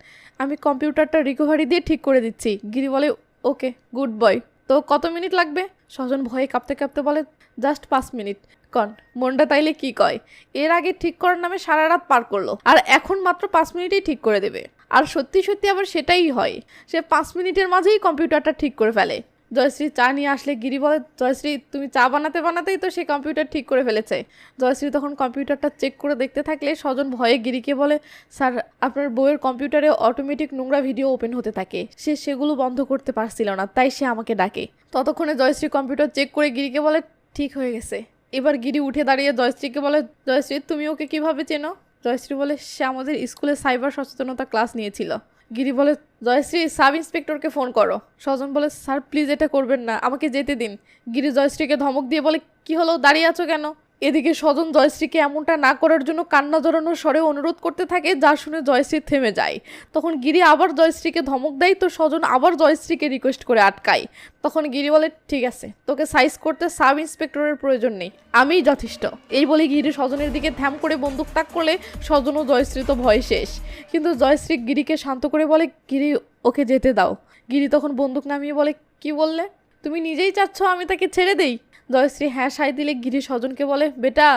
আমি কম্পিউটারটা রিকভারি দিয়ে ঠিক করে দিচ্ছি। গিরি বলে, ওকে গুড বয়, তো কত মিনিট লাগবে? স্বজন ভয়ে কাঁপতে কাঁপতে বলে, জাস্ট 5 মিনিট। কন মনটা তাইলে কি কয়, এর আগে ঠিক করার নামে সারা রাত পার করলো, আর এখন মাত্র 5 মিনিটেই ঠিক করে দেবে। আর সত্যি সত্যি আবার সেটাই হয়, সে 5 মিনিটের মাঝেই কম্পিউটারটা ঠিক করে ফেলে। জয়শ্রী চা নিয়ে আসলে গিরি বলে, জয়শ্রী তুমি চা বানাতে বানাতেই তো সে কম্পিউটার ঠিক করে ফেলেছে। জয়শ্রী তখন কম্পিউটারটা চেক করে দেখতে থাকলে স্বজন ভয়ে গিরিকে বলে, স্যার আপনার বউয়ের কম্পিউটারে অটোমেটিক নোংরা ভিডিও ওপেন হতে থাকে, সে সেগুলো বন্ধ করতে পারছিল না, তাই সে আমাকে ডাকে। ততক্ষণে জয়শ্রী কম্পিউটার চেক করে গিরিকে বলে, ঠিক হয়ে গেছে। এবার গিরি উঠে দাঁড়িয়ে জয়শ্রীকে বলে, জয়শ্রী তুমি ওকে কিভাবে চেনো? জয়শ্রী বলে, সে আমাদের স্কুলে সাইবার সচেতনতা ক্লাস নিয়েছিল। গিরি বলে, জয়শ্রী সাব ইন্সপেক্টরকে ফোন করো। স্বজন বলে, স্যার প্লিজ এটা করবেন না, আমাকে যেতে দিন। গিরি জয়শ্রীকে ধমক দিয়ে বলে, কি হলো, দাঁড়িয়ে আছো কেন? এদিকে স্বজন জয়শ্রীকে এমনটা না করার জন্য কান্না জড়ানোর স্বরে অনুরোধ করতে থাকে, যা শুনে জয়শ্রী থেমে যায়। তখন গিরি আবার জয়শ্রীকে ধমক দেয়, তো স্বজন আবার জয়শ্রীকে রিকোয়েস্ট করে আটকায়। তখন গিরি বলে, ঠিক আছে, তোকে সাইজ করতে সাব ইন্সপেক্টরের প্রয়োজন নেই, আমিই যথেষ্ট। এই বলে গিরি স্বজনের দিকে ধ্যাম করে বন্দুক তাক করলে স্বজন ও জয়শ্রী তো ভয় শেষ। কিন্তু জয়শ্রী গিরিকে শান্ত করে বলে, গিরি ওকে যেতে দাও। গিরি তখন বন্দুক নামিয়ে বলে, কি বললে, তুমি নিজেই চাচ্ছ আমি তাকে ছেড়ে দেই? জয়শ্রী হ্যাঁ সাই দিলে গিরি স্বজনকে বলে, বেটা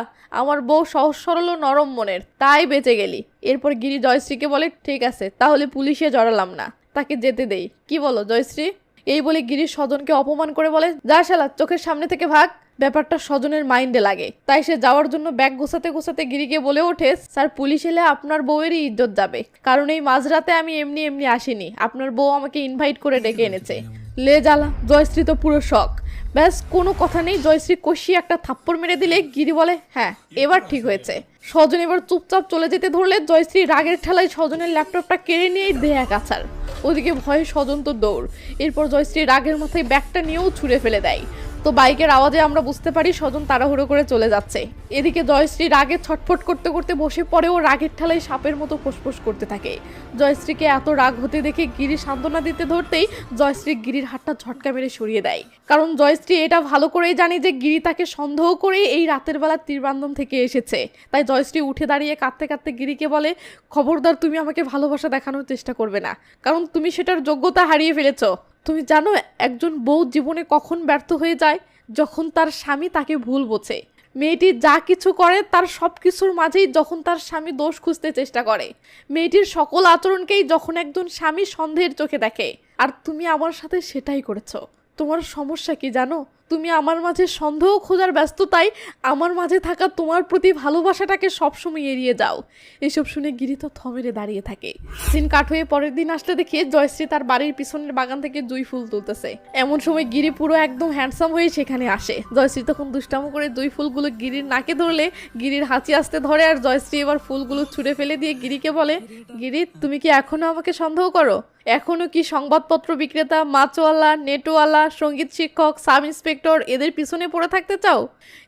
আমার বউ সহজ সরল ও নরম মনের, তাই বেঁচে গেলি। এরপর গিরি জয়শ্রীকে বলে, ঠিক আছে তাহলে পুলিশে জড়ালাম না, তাকে যেতে দেই, কি বলো জয়শ্রী? এই বলে গিরির স্বজনকে অপমান করে বলে, যা শালা চোখের সামনে থেকে ভাগ। ব্যাপারটা স্বজনের মাইন্ডে লাগে, তাই সে যাওয়ার জন্য ব্যাগ গোছাতে গোছাতে গিরিকে বলে ওঠে, স্যার পুলিশ এলে আপনার বউয়েরই ইজ্জত যাবে, কারণ এই মাঝরাতে আমি এমনি এমনি আসিনি, আপনার বউ আমাকে ইনভাইট করে ডেকে এনেছে। লে জ্বালা, জয়শ্রী তো পুরো শক। ব্যাস কোনো কথা নেই, জয়শ্রী কষিয়ে একটা থাপ্পড় মেরে দিলে গিরি বলে, হ্যাঁ এবার ঠিক হয়েছে। স্বজন এবার চুপচাপ চলে যেতে ধরলে জয়শ্রী রাগের ঠেলায় স্বজনের ল্যাপটপটা কেড়ে নিয়েই দেয় এক আছাড়। ওদিকে ভয়ে স্বজন তো দৌড়। এরপর জয়শ্রী রাগের মাথায় ব্যাগটা নিয়েও ছুঁড়ে ফেলে দেয়। তো বাইকের আওয়াজে আমরা বুঝতে পারি স্বজন তাড়াহুড়ো করে চলে যাচ্ছে। এদিকে জয়শ্রী রাগে ছটফট করতে করতে বসে পড়েও রাগের ঠেলায় সাপের মতো ফোঁসফোঁস করতে থাকে। জয়শ্রীকে এত রাগ হতে দেখে গিরি সান্ত্বনা দিতে ধরতেই জয়শ্রী গিরির হাতটা ঝটকা মেরে সরিয়ে দেয়, কারণ জয়শ্রী এটা ভালো করেই জানে যে গিরি তাকে সন্দেহ করে এই রাতের বেলা তীরবান্ধন থেকে এসেছে। তাই জয়শ্রী উঠে দাঁড়িয়ে কাঁদতে কাঁদতে গিরিকে বলে, খবরদার তুমি আমাকে ভালোবাসা দেখানোর চেষ্টা করবে না, কারণ তুমি সেটার যোগ্যতা হারিয়ে ফেলেছো। তুমি জানো একজন বউ জীবনে কখন ব্যর্থ হয়ে যায়? যখন তার স্বামী তাকে ভুল বোঝে। মেয়েটি যা কিছু করে তার সব কিছুর মাঝেই যখন তার স্বামী দোষ খুঁজতে চেষ্টা করে। মেয়েটির সকল আচরণকেই যখন একজন স্বামী সন্দেহের চোখে দেখে। আর তুমি আমার সাথে সেটাই করেছো। তোমার সমস্যা কি জানো? তুমি আমার মাঝে সন্দেহ খোঁজার ব্যস্ততায় আমার মাঝে থাকা তোমার প্রতি ভালোবাসাটাকে সবসময় এড়িয়ে যাও। এসব শুনে গিরি তো থমেরে দাঁড়িয়ে থাকে। সিন কাট হয়ে পরের দিন আসতে দেখি জয়শ্রী তার বাড়ির পিছনের বাগান থেকে জুঁই ফুল তুলতেছে। এমন সময় গিরি পুরো একদম হ্যান্ডসাম হয়ে সেখানে আসে। জয়শ্রী তখন দুষ্টামো করে জুঁই ফুলগুলো গিরির নাকে ধরলে গিরির হাঁচি আসতে ধরে, আর জয়শ্রী এবার ফুলগুলো ছুঁড়ে ফেলে দিয়ে গিরিকে বলে, গিরি তুমি কি এখনো আমাকে সন্দেহ করো? এখনো কি সংবাদপত্র বিক্রেতা, মাছওয়ালা, নেটওয়ালা, সঙ্গীত শিক্ষক, সাব ইন্সপেক্টর এদের পিছনে পড়ে থাকতে চাও?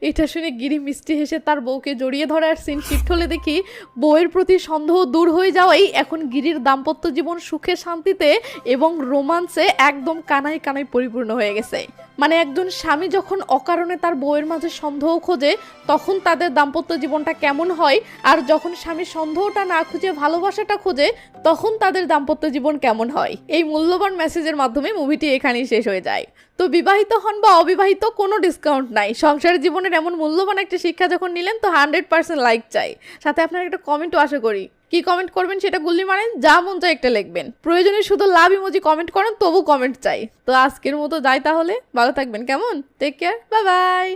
এটা শুনে গিরি মিষ্টি হেসে তার বউকে জড়িয়ে ধরে, আর সিন শিফট হলে দেখি বউয়ের প্রতি সন্দেহ দূর হয়ে যাওয়াই এখন গিরির দাম্পত্য জীবন সুখে শান্তিতে এবং রোমান্সে একদম কানায় কানায় পরিপূর্ণ হয়ে গেছে। মানে একজন স্বামী যখন অকারণে তার বউয়ের মাঝে সন্দেহ খোঁজে তখন তাদের দাম্পত্য জীবনটা কেমন হয়, আর যখন স্বামী সন্দেহটা না খুঁজে ভালোবাসাটা খোঁজে তখন তাদের দাম্পত্য জীবন কেমন হয়। এই মূল্যবান মেসেজের মাধ্যমে মুভিটি এখানেই শেষ হয়ে যায়। তো বিবাহিত হন বা অবিবাহিত কোনো ডিসকাউন্ট নাই। সংসারের জীবনের এমন মূল্যবান একটা শিক্ষা যখন নিলেন তো 100% লাইক চাই, সাথে আপনার একটা কমেন্টও আশা করি। কি কমেন্ট করবেন সেটা গুল্লি মারেন, যা মন চায় একটা লিখবেন, প্রয়োজনে শুধু লাভ ইমোজি কমেন্ট করেন, তবু কমেন্ট চাই। তো আজকের মতো যাই তাহলে, ভালো থাকবেন, কেমন? Take care, bye by.